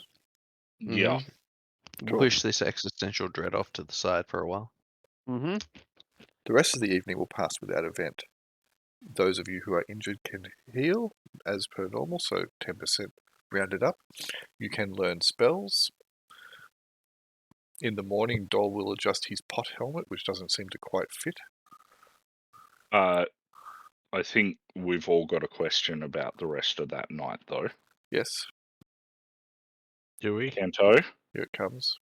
Yeah. We'll Cool. push this existential dread off to the side for a while. Mm-hmm. The rest of the evening will pass without event. Those of you who are injured can heal as per normal, so 10% rounded up. You can learn spells. In the morning, Dole will adjust his pot helmet, which doesn't seem to quite fit. I think we've all got a question about the rest of that night, though. Yes, Do we? Kanto, here it comes.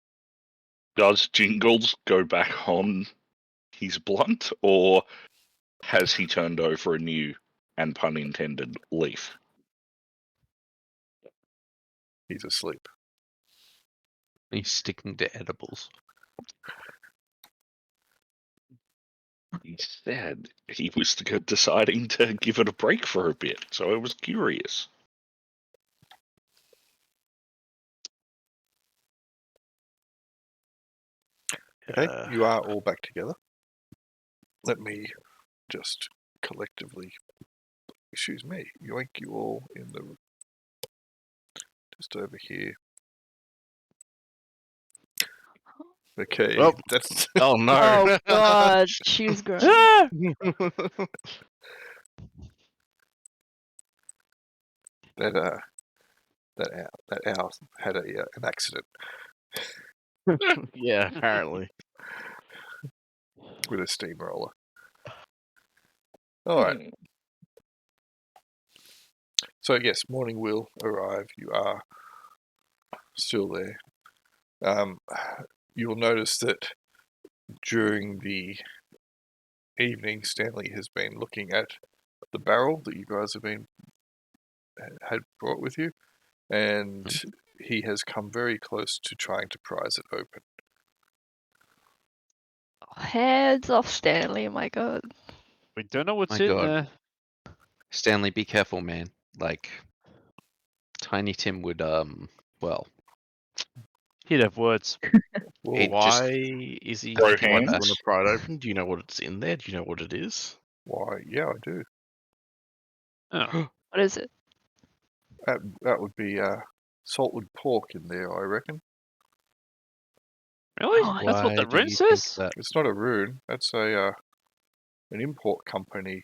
does Jingles go back on his blunt, or has he turned over a new, and pun intended, leaf? He's asleep. He's sticking to edibles. He said he was deciding to give it a break for a bit, so I was curious. Okay, you are all back together. Let me just collectively, excuse me, yoink you all in the, just over here. Okay, Oh. that's Oh no! Oh god, she's grown. that owl had an accident Yeah, apparently. with a steamroller. All right. Hmm. So yes, morning will arrive. You are still there. You'll notice that during the evening, Stanley has been looking at the barrel that you guys had brought with you, and he has come very close to trying to prise it open. Heads off, Stanley. My god. We don't know what's My in God. there. Stanley, be careful, man. Like, Tiny Tim would, well, He'd have words. Well, It Why just- is he Throw why does he hands? want to pry it open? Do you know what it's in there? Do you know what it is? why? Yeah, I do. Oh, What is it? That would be salted pork in there, I reckon. really? Oh, That's what why the do you rinse think is? that? It's not a rune. That's an import company.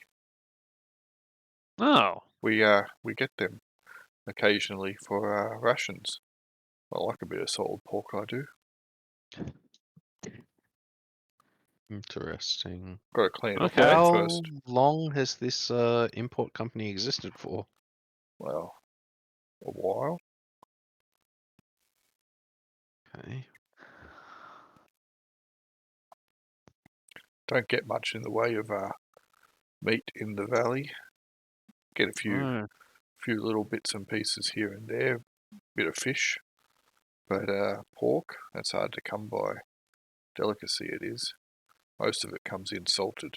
Oh, We get them occasionally for rations. I like a bit of salted pork, I do. Interesting. Got to clean it Okay. up How first. long has this import company existed for? Well, a while. Okay. Don't get much in the way of meat in the valley. Get a few little bits and pieces here and there. Bit of fish, but pork, that's hard to come by. Delicacy it is. Most of it comes in salted.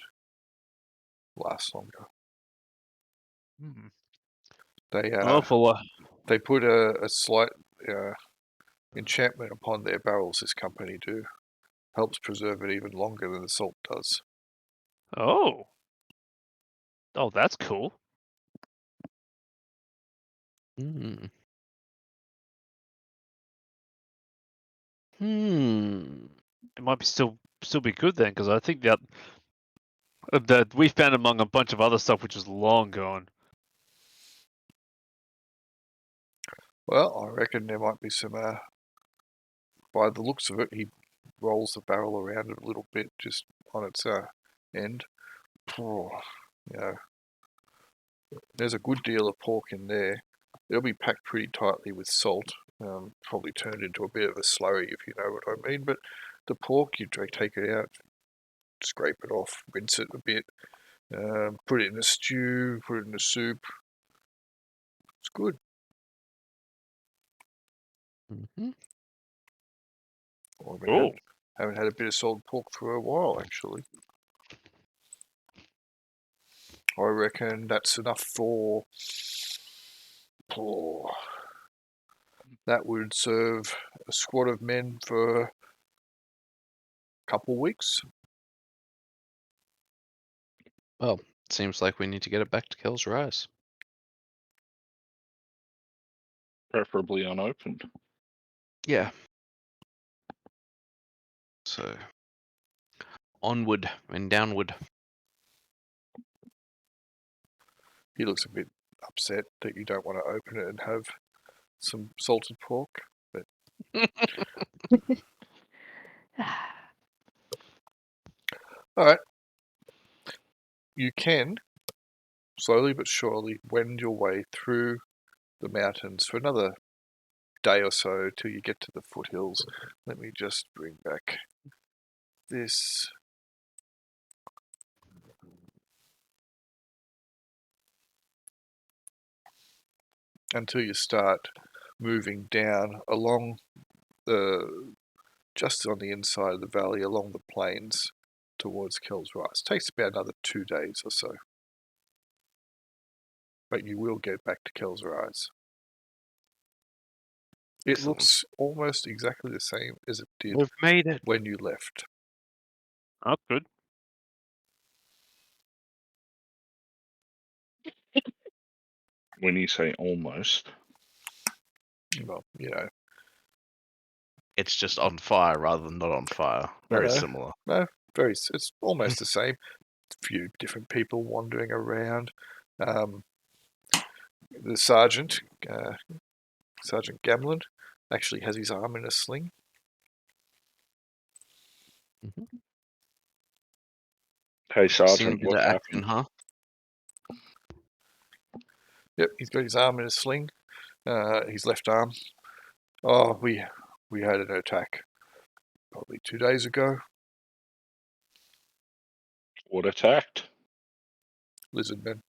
Lasts longer. Hmm. They An awful lot. they put a slight enchantment upon their barrels. This company do. Helps preserve it even longer than the salt does. Oh. Oh, that's cool. Hmm. Hmm. It might be still be good then, because I think that we found among a bunch of other stuff which is long gone. Well, I reckon there might be some. By the looks of it, he rolls the barrel around a little bit, just on its end. You know, there's a good deal of pork in there. It'll be packed pretty tightly with salt. Probably turned into a bit of a slurry, if you know what I mean. But the pork, you take it out, scrape it off, rinse it a bit, put it in a stew, put it in a soup. It's good. Mm-hmm. I haven't had a bit of salt pork for a while, actually. I reckon that's enough for. That would serve a squad of men for a couple weeks. Seems like we need to get it back to Kel's Rise. Preferably unopened. Yeah. So, onward and downward. He looks a bit upset that you don't want to open it and have some salted pork. All right. You can, slowly but surely, wend your way through the mountains for another day or so till you get to the foothills. Let me just bring back this. Until you start moving down along just on the inside of the valley, along the plains towards Kel's Rise. Takes about another 2 days or so. But you will get back to Kel's Rise. It Excellent. looks almost exactly the same as it did We've made it. when you left. Oh, good. When you say almost, Well, you know, It's just on fire rather than not on fire. Very No. similar. it's almost the same. A few different people wandering around. The sergeant, Sergeant Gamlin, actually has his arm in a sling. hey Sergeant, Sing what into action, happened? huh? Yep, he's got his arm in a sling. His left arm. Oh, we had an attack probably 2 days ago. What attacked? Lizard men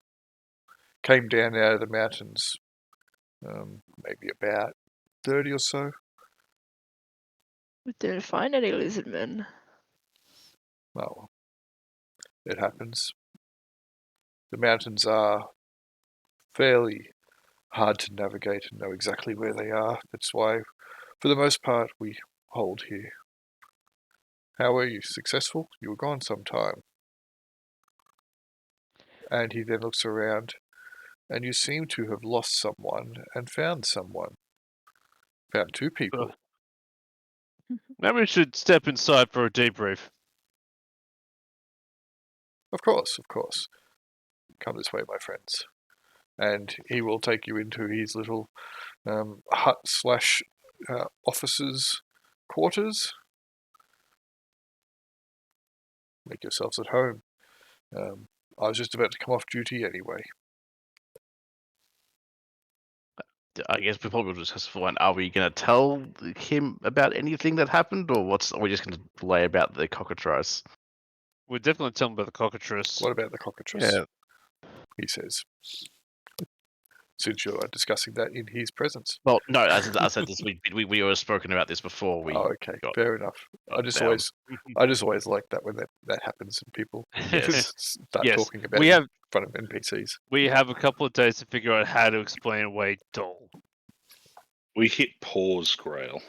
came down out of the mountains, maybe about 30 or so. We didn't find any lizard men. Well, it happens. The mountains are fairly hard to navigate and know exactly where they are. That's why, for the most part, we hold here. How were you? Successful? You were gone some time. And he then looks around, and you seem to have lost someone and found someone. Found 2 people. Maybe we should step inside for a debrief. Of course. Come this way, my friends. And he will take you into his little hut / officers' quarters. make yourselves at home. I was just about to come off duty anyway. I guess we probably will discuss for one. Are we going to tell him about anything that happened, or are we just going to delay about the cockatrice? We're definitely telling about the cockatrice. What about the cockatrice? He says. Since you're discussing that in his presence. Well, no, as I said, this we were spoken about this before. We okay, got fair enough. I just always like that when that happens and people start Yes, talking about we it have- in front of NPCs. We have a couple of days to figure out how to explain away Dole. We hit pause, Grail.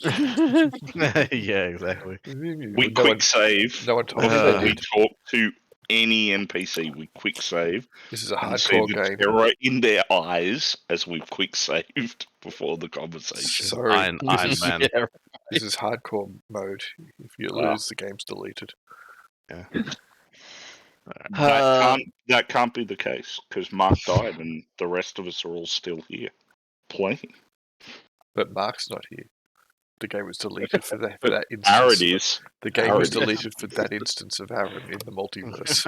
yeah, exactly. We quick save No one told me before they we did. talk to any NPC. We quick save. This is a And see hardcore the game. terror in their eyes as we've quick saved before the conversation. Sorry, Iron Man. Yeah. this is hardcore mode. If you lose, the game's deleted. That can't be the case because Mark died and the rest of us are all still here playing. But Mark's not here. The game was deleted for that instance. Aaron is. The game was Aaron is. deleted for that instance of Aaron in the multiverse.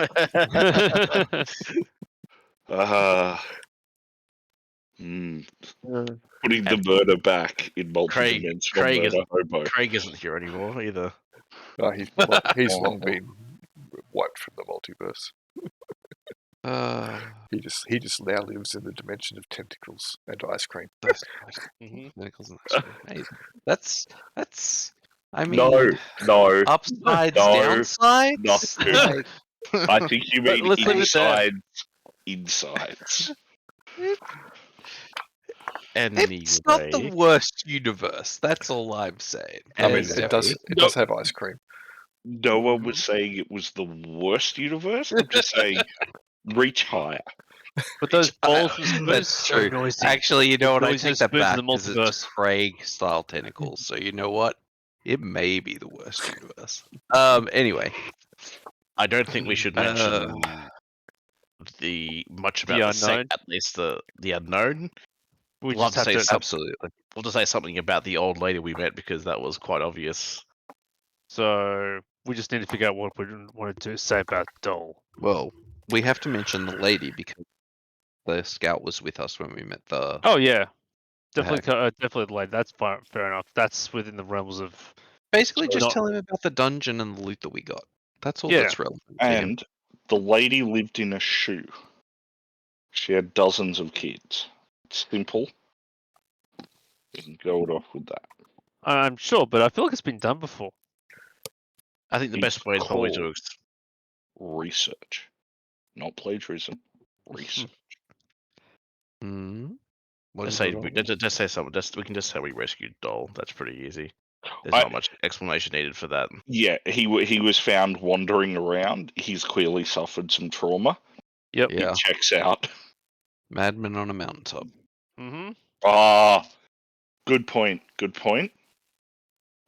Putting the murder back in Craig multi-dimensional is- murder hobo. Craig isn't here anymore either. Oh, he's long been wiped from the multiverse. He just now lives in the dimension of tentacles and ice cream. Tentacles and ice cream. Hey, that's. I mean, No. upsides, No. downsides. No. Like, I think you mean Let's leave it there. insides. Anyway, it's not the worst universe. That's all I'm saying. I mean, And, it does have ice cream. No one was saying it was the worst universe. I'm just saying reach higher. But those balls and spoons That's are true. noisy. Actually, you know what? I Noisy take that spoons back in the because it's multiverse. Craig-style tentacles. So you know what? It may be the worst universe. Anyway, I don't think we should mention the much about the unknown? at least the unknown. We We'll just have have to say to. absolutely. We'll just say something about the old lady we met because that was quite obvious. So we just need to figure out what we want to say about Dole. Well, we have to mention the lady because the scout was with us when we met the. Oh yeah, The definitely, definitely the lady. That's fair enough. That's within the realms of. Basically, So just not- tell him about the dungeon and the loot that we got. That's all Yeah. that's relevant. to him. And the lady lived in a shoe. She had dozens of kids. Simple. We can go it off with that. I'm sure, but I feel like it's been done before. I think the It's best way is probably to called research, not plagiarism. Research. What just is say it all? just say something. We can just say we rescued Dole. That's pretty easy. There's I- not much explanation needed for that. Yeah, he was found wandering around. He's clearly suffered some trauma. Yep. Yeah, It checks out. madman on a mountaintop. Mm-hmm. Ah, good point. Good point.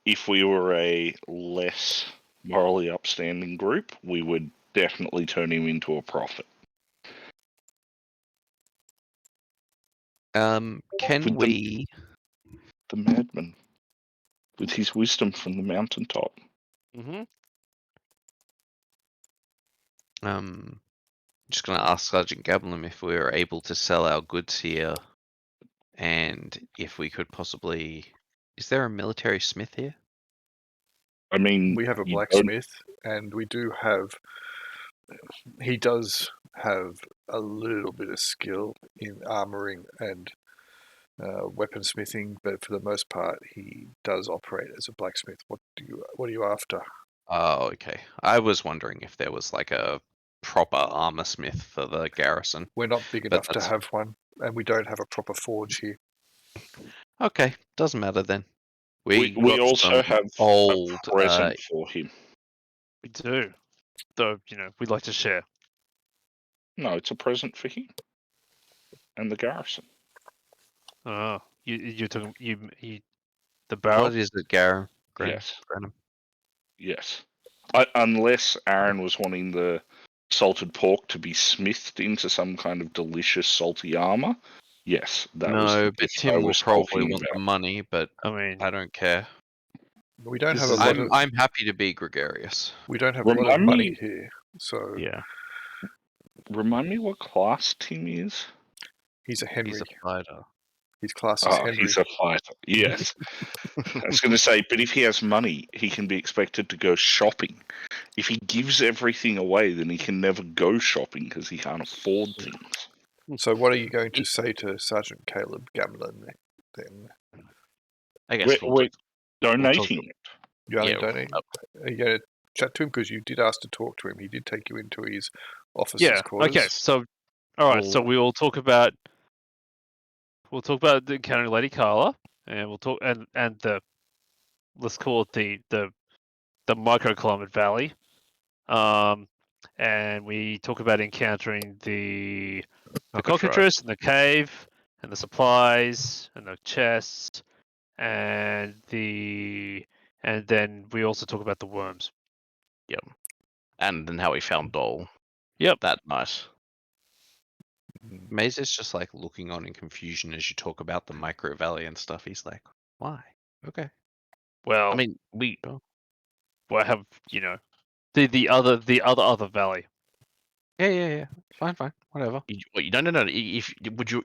If we were a less morally upstanding group, we would definitely turn him into a prophet. Can With we? The madman, with his wisdom from the mountaintop. Mm-hmm. Just gonna ask Sergeant Gablin if we were able to sell our goods here, and if we could possibly. Is there a military smith here? I mean, We have a you blacksmith, and we do have. He does have a little bit of skill in armoring and weaponsmithing, but for the most part, he does operate as a blacksmith. What are you after? Oh, okay. I was wondering if there was like a proper armor smith for the garrison. We're not big But enough to that's- have one, and we don't have a proper forge here. Okay, doesn't matter then. We got also some have old. a present for him. We do. Though, we'd like to share. No, it's a present for him and the garrison. Oh, you're talking the barrel. What is it, Gar? Yes. Granum? Yes. Unless Aaron was wanting the salted pork to be smithed into some kind of delicious salty armor. Yes, that was No, the but gift I Tim will was probably talking want the about. money, but I mean, I don't care. We don't This have a is- lot of I'm happy to be gregarious. we don't have a lot of Remind money me- here, so Yeah. Remind me what class Tim is? he's a Henry. He's a fighter. His class is Oh, Henry. he's a fighter. Yes. I was going to say, but if he has money, he can be expected to go shopping. If he gives everything away, then he can never go shopping because he can't afford things. So what are you going to say to Sergeant Caleb Gamlin then? I guess We're donating talk- it. You only Yeah, don't. Are you going to chat to him because you did ask to talk to him? He did take you into his officer's Yeah. quarters. Okay. So, all right. So Well- we will talk about the encountering Lady Carla, and we'll talk and the let's call it the microclimate valley. And we talk about encountering the cockatrice and the cave and the supplies and the chests and then we also talk about the worms. And then how we found Dole. Yep. That night. Mm. Maze is just like looking on in confusion as you talk about the micro valley and stuff. He's like, why? Okay. Well, I mean, we I have the other valley. Yeah. Fine. Whatever. no. If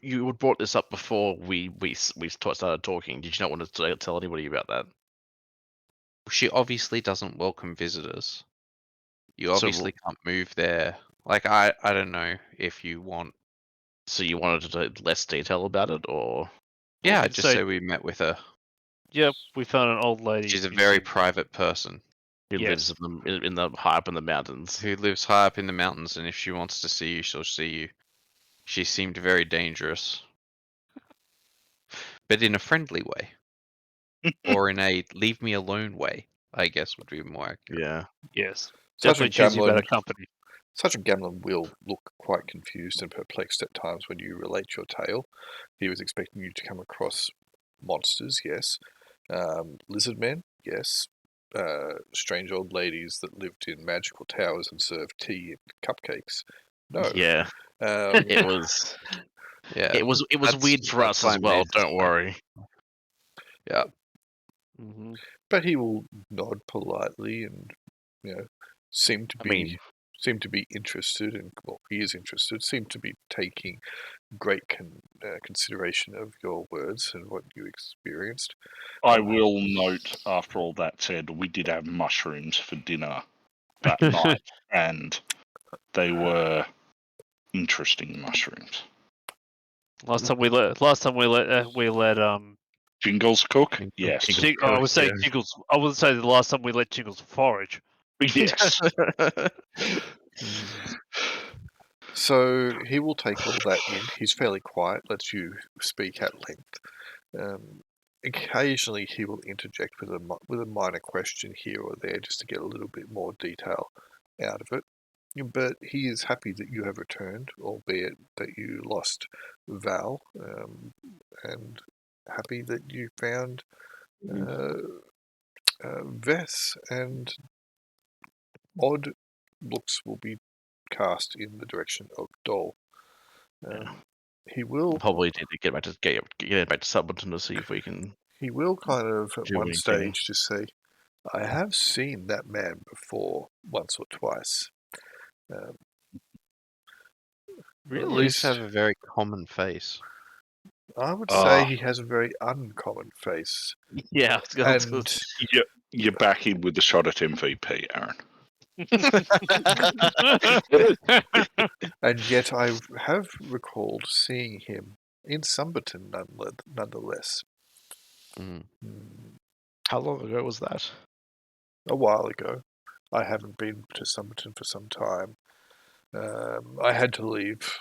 you would brought this up before we started talking. Did you not want to tell anybody about that? She obviously doesn't welcome visitors. You So obviously can't move there. Like, I don't know if you want. So you wanted to less detail about it, or Yeah, we I'd can just say- say we met with her. Yep, we found an old lady. She's a who very seemed- private person who lives Yes. in the high up in the mountains? who lives high up in the mountains, and if she wants to see you, she'll see you. She seemed very dangerous, but in a friendly way, or in a leave me alone way, I guess would be more accurate. Yeah. Yes, definitely Sergeant choosing better Gamlin, company. Sergeant Gamlin will look quite confused and perplexed at times when you relate your tale. He was expecting you to come across monsters, yes. Lizard men, yes. Strange old ladies that lived in magical towers and served tea and cupcakes. No. Yeah. Um, It was. Yeah, It was that's- weird for that's us as fine, well. Maze, it's Don't fine. worry. yeah. Hmm. but he will nod politely and, seem to I be mean, interested, and well, he is interested. Seem to be taking great consideration of your words and what you experienced. I will note, after all that said, we did have mushrooms for dinner that night, and they were interesting mushrooms. Last time we let Jingles cook? Jingles. Yes. I would say Jiggles. I would say the last time we let Jiggles forage. Yes. So he will take all that in. He's fairly quiet, lets you speak at length. Occasionally, he will interject with a minor question here or there, just to get a little bit more detail out of it. But he is happy that you have returned, albeit that you lost Val, and happy that you found Vess, and odd looks will be cast in the direction of Dole. He will probably need to get back to Subleton to see if we can. kind of at Do one anything. stage just say, "I have seen that man before, once or twice." At At least have least a very common face. I would Ah. say he has a very uncommon face, Yeah, and You're back in with the shot at MVP, Aaron. and yet I have recalled seeing him in Sumberton nonetheless. Mm. How long ago was that? A while ago. I haven't been to Summerton for some time. I had to leave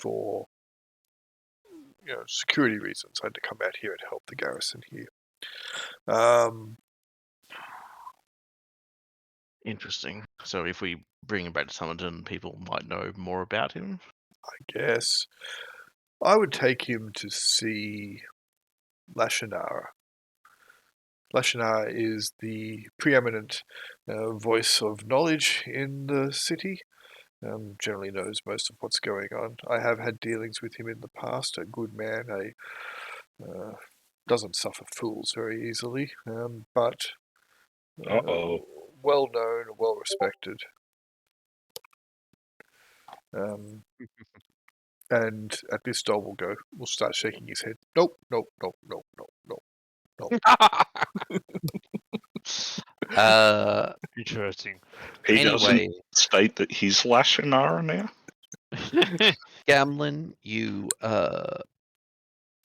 for security reasons. I had to come out here and help the garrison here. Interesting. So if we bring him back to Summerton, people might know more about him. I guess I would take him to see Lashanara. Lashanara is the preeminent voice of knowledge in the city. Generally knows most of what's going on. I have had dealings with him in the past. A good man, doesn't suffer fools very easily, but Uh-oh. Well known, well respected. And at this, Dol will start shaking his head. Nope, nope, nope, nope, nope, nope. Interesting. He doesn't Anyway, state that he's Lashonara now. Gamlin, you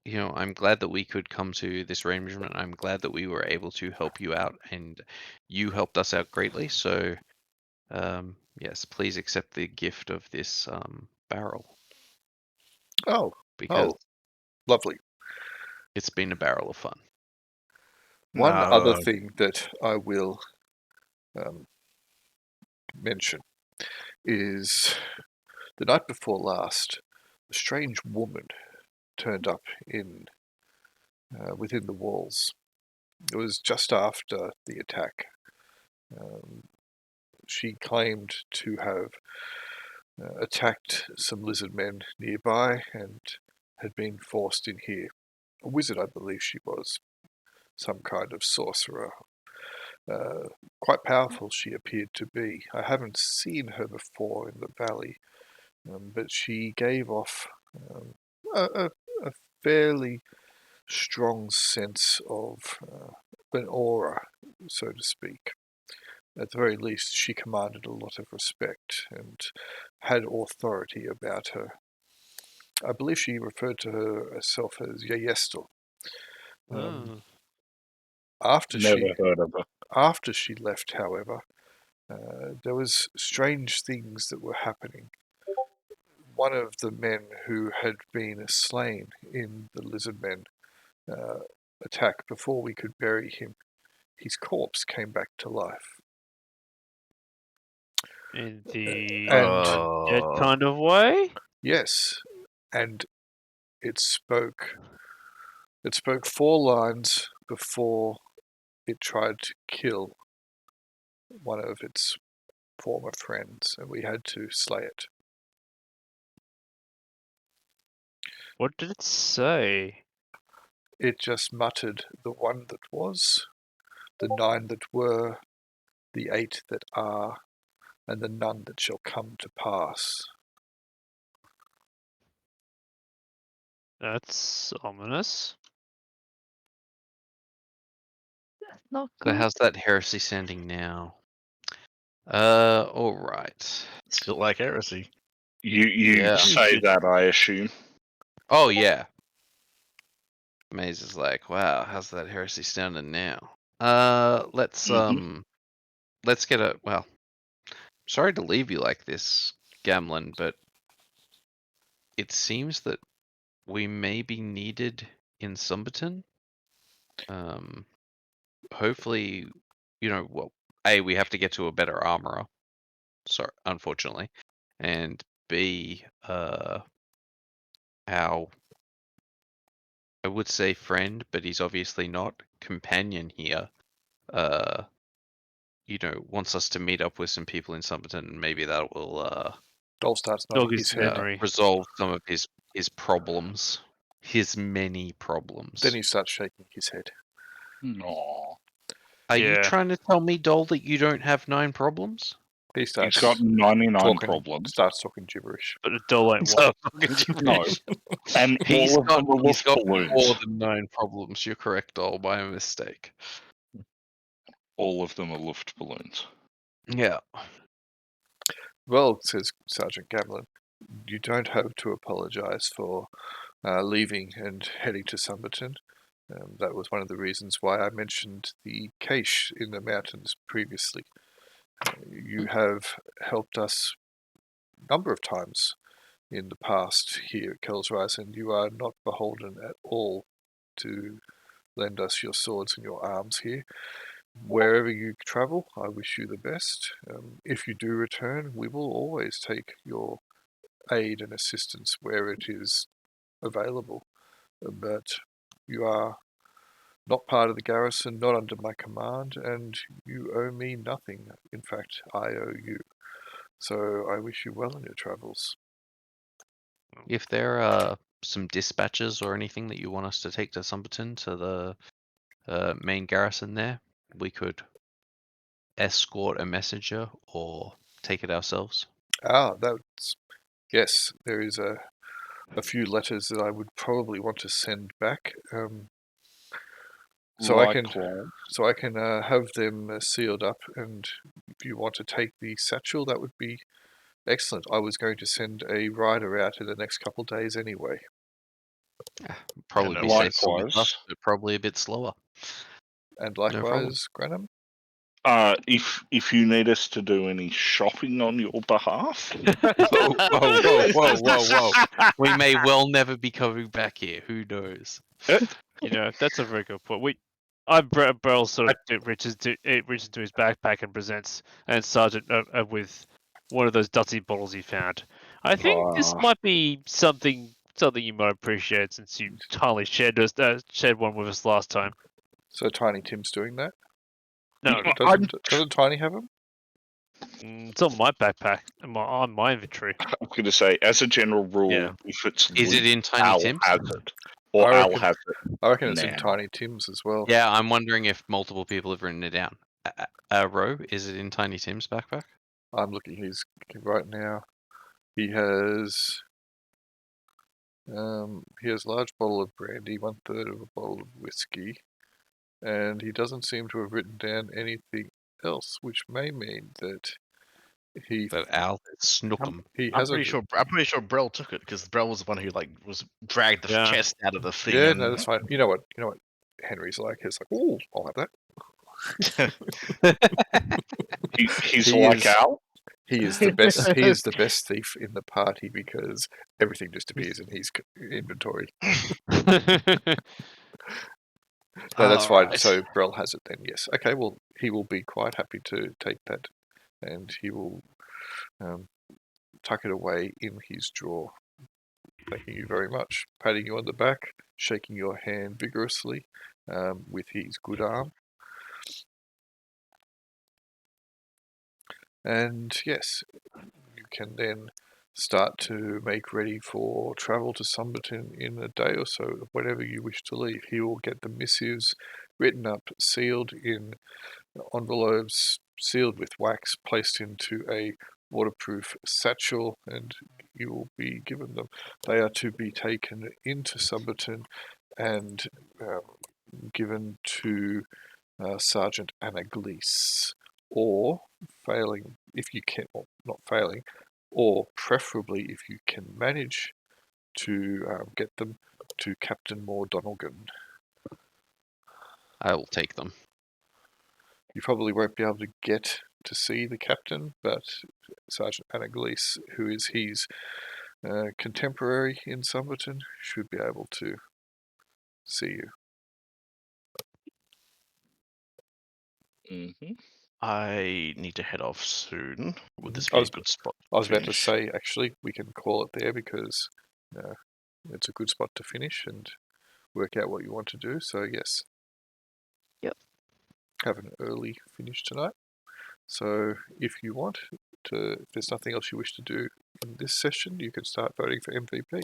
know, I'm glad that we could come to this arrangement. I'm glad that we were able to help you out, and you helped us out greatly. So, yes, please accept the gift of this barrel Oh, because lovely. it's been a barrel of fun. One other No. thing that I will mention is the night before last, a strange woman turned up in within the walls. It was just after the attack. She claimed to have attacked some lizard men nearby and had been forced in here. A wizard, I believe she was. Some kind of sorcerer. Quite powerful she appeared to be. I haven't seen her before in the valley, but she gave off a fairly strong sense of an aura, so to speak. At the very least, she commanded a lot of respect and had authority about her. I believe she referred to herself as Yeyestel. Oh. After Never heard of her. After she left, however, there was strange things that were happening. One of the men who had been slain in the lizard men attack, before we could bury him, his corpse came back to life. In the And dead kind of way? yes, and it spoke 4 lines before it tried to kill one of its former friends, and we had to slay it. What did it say? It just muttered, the one that was, the 9 that were, the 8 that are, and the none that shall come to pass. That's ominous. That's not So good. how's that heresy sounding now? All right. Still like heresy. You Yeah. say that, I assume. Oh yeah. Maze is like, wow, how's that heresy sounding now? Let's get a well. Sorry to leave you like this, Gamlin, but it seems that we may be needed in Sumberton. Hopefully, you know, well, A, we have to get to a better armorer. Sorry, unfortunately. And B, our, I would say friend, but he's obviously not, companion here, you know, wants us to meet up with some people in Summerton, and maybe that will Dol starts nodding Doggy's his head. memory. resolve some of his problems, his many problems. Then he starts shaking his head. Aw. Are you Yeah. trying to tell me, Dol, that you don't have 9 problems? He starts He's got 99 talking, problems. starts talking gibberish. But a doll ain't one. No. And He's all of them are he's wolf got balloons. more than 9 problems. You're correct, Dol, by a mistake. All of them are Luft balloons. Yeah. Well, says Sergeant Gamlin, you don't have to apologise for leaving and heading to Summerton. That was one of the reasons why I mentioned the cache in the mountains previously. You have helped us a number of times in the past here at Kelsrise, and you are not beholden at all to lend us your swords and your arms here. Wherever you travel, I wish you the best. If you do return, we will always take your aid and assistance where it is available. But you are not part of the garrison, not under my command, and you owe me nothing. In fact, I owe you. So I wish you well in your travels. If there are some dispatches or anything that you want us to take to Sumberton, to the main garrison there, we could escort a messenger or take it ourselves? That's yes. There is a few letters that I would probably want to send back. So I can have them sealed up, and if you want to take the satchel, that would be excellent. I was going to send a rider out in the next couple of days anyway. Probably And be safer with likewise. us, but probably a bit slower. And problem. likewise, Granham. If you need us to do any shopping on your behalf, Whoa. We may well never be coming back here. Who knows? You know, that's a very good point. Brel sort of reaches into his backpack and presents, and Sergeant with one of those dusty bottles he found. I think this Ah. might be something you might appreciate, since you kindly shared one with us last time. So Tiny Tim's doing that. No, Doesn't Tiny have him? it's on my backpack, on my inventory. I'm going to say, as a general rule, Yeah. if it's Is it loot, in Tiny Al Tim's? has it, or I Al reckon- has it. I reckon it's in Now. Tiny Tim's as well. Yeah, I'm wondering if multiple people have written it down. Ro, is it in Tiny Tim's backpack? I'm looking his right now. He has a large bottle of brandy, 1/3 of a bottle of whiskey, and he doesn't seem to have written down anything else, which may mean that he That Al snook 'em. he I'm hasn't. pretty sure Brel took it, because Brel was the one who was dragged the Yeah. chest out of the thing. Yeah, and... no, that's fine. You know what Henry's like. He's like, oh, I'll have that. He's He like is- Al. He is the best. He is the best thief in the party because everything just appears in his inventory. No, that's fine. Alright. So Brel has it then. Yes. Okay. Well, he will be quite happy to take that, and he will tuck it away in his drawer. Thanking you very much. Patting you on the back, shaking your hand vigorously with his good arm. And yes, you can then start to make ready for travel to Summerton in a day or so, whenever you wish to leave. He will get the missives written up, sealed in envelopes, sealed with wax, placed into a waterproof satchel, and you will be given them. They are to be taken into Summerton and given to Sergeant Anna Glees, or failing, if you can, or not failing, or preferably if you can manage to get them to Captain Moore Donegan. I will take them. You probably won't be able to get to see the captain, but Sergeant Anna Glees, who is his contemporary in Summerton, should be able to see you. Mm-hmm. I need to head off soon. Would this I be was- a good spot? I was about to finish? say, actually, we can call it there because it's a good spot to finish and work out what you want to do. So, yes. Yep. Have an early finish tonight. So, if you want to, if there's nothing else you wish to do in this session, you can start voting for MVP.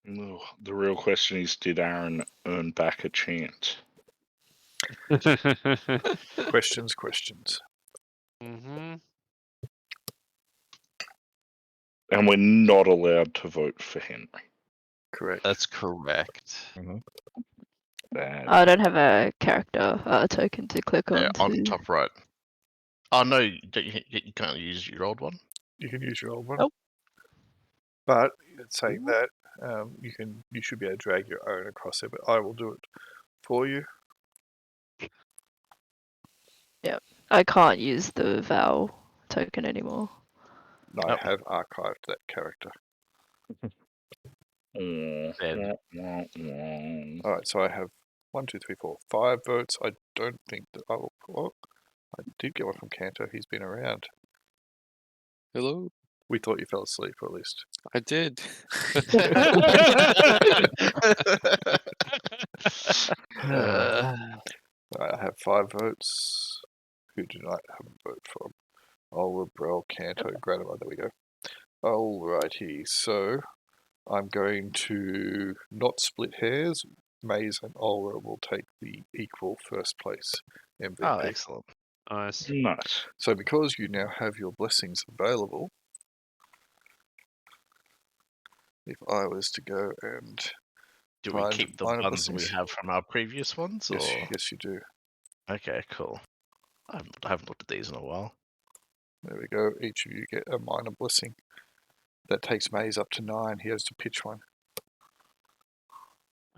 Oh, the real question is, did Aaron earn back a chance? Questions. Mm-hmm. And we're not allowed to vote for Henry. Correct. That's correct. Bad. I don't have a character token to click on. Yeah, on to- top right. Oh no, you can't use your old one. You can use your old one. Oh. But saying that, you should be able to drag your own across there, but I will do it for you. I can't use the Val token anymore. I Yep. have archived that character. Dead. All right, so I have 1, 2, 3, 4, 5 votes. I don't think that I will. Oh, I did get one from Kanto. He's been around. Hello? We thought you fell asleep, or at least. I did. I have 5 votes. Who do not have a vote from? Ola, Brel, Kanto, Granima. There we go. Alrighty, so I'm going to not split hairs. Maze and Olra will take the equal first place MVP. Oh, excellent. Nice. Nice. So because you now have your blessings available, if I was to go and Do we find keep the minor ones we blessings, have from our previous ones, or yes, you do. okay, cool. I haven't looked at these in a while. There we go. Each of you get a minor blessing. That takes Maze up to 9. He has to pitch one.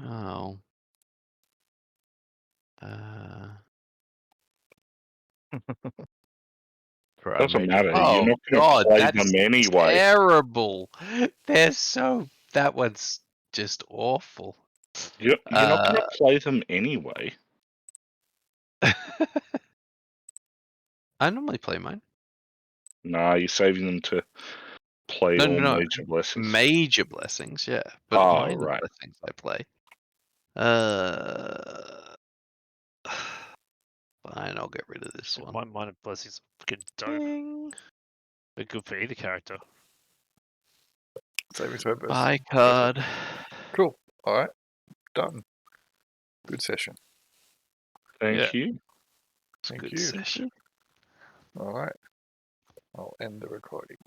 Oh. For our Doesn't major matter. fun. You're Oh not going God, to play that's them anyway. terrible. They're so. That one's just awful. You're not going Uh, to play them anyway. I normally play mine. Nah, you're saving them to play No, all no, no. major blessings. Major blessings, yeah, but Oh, minor right. blessings I play. Fine, I'll get rid of this one. My minor blessings are fucking dope. Ding. They're good for either character. Saving throw both. Bye card. Cool. All right. Done. Good session. Thank you. It's a Thank good you. session. All right. I'll end the recording.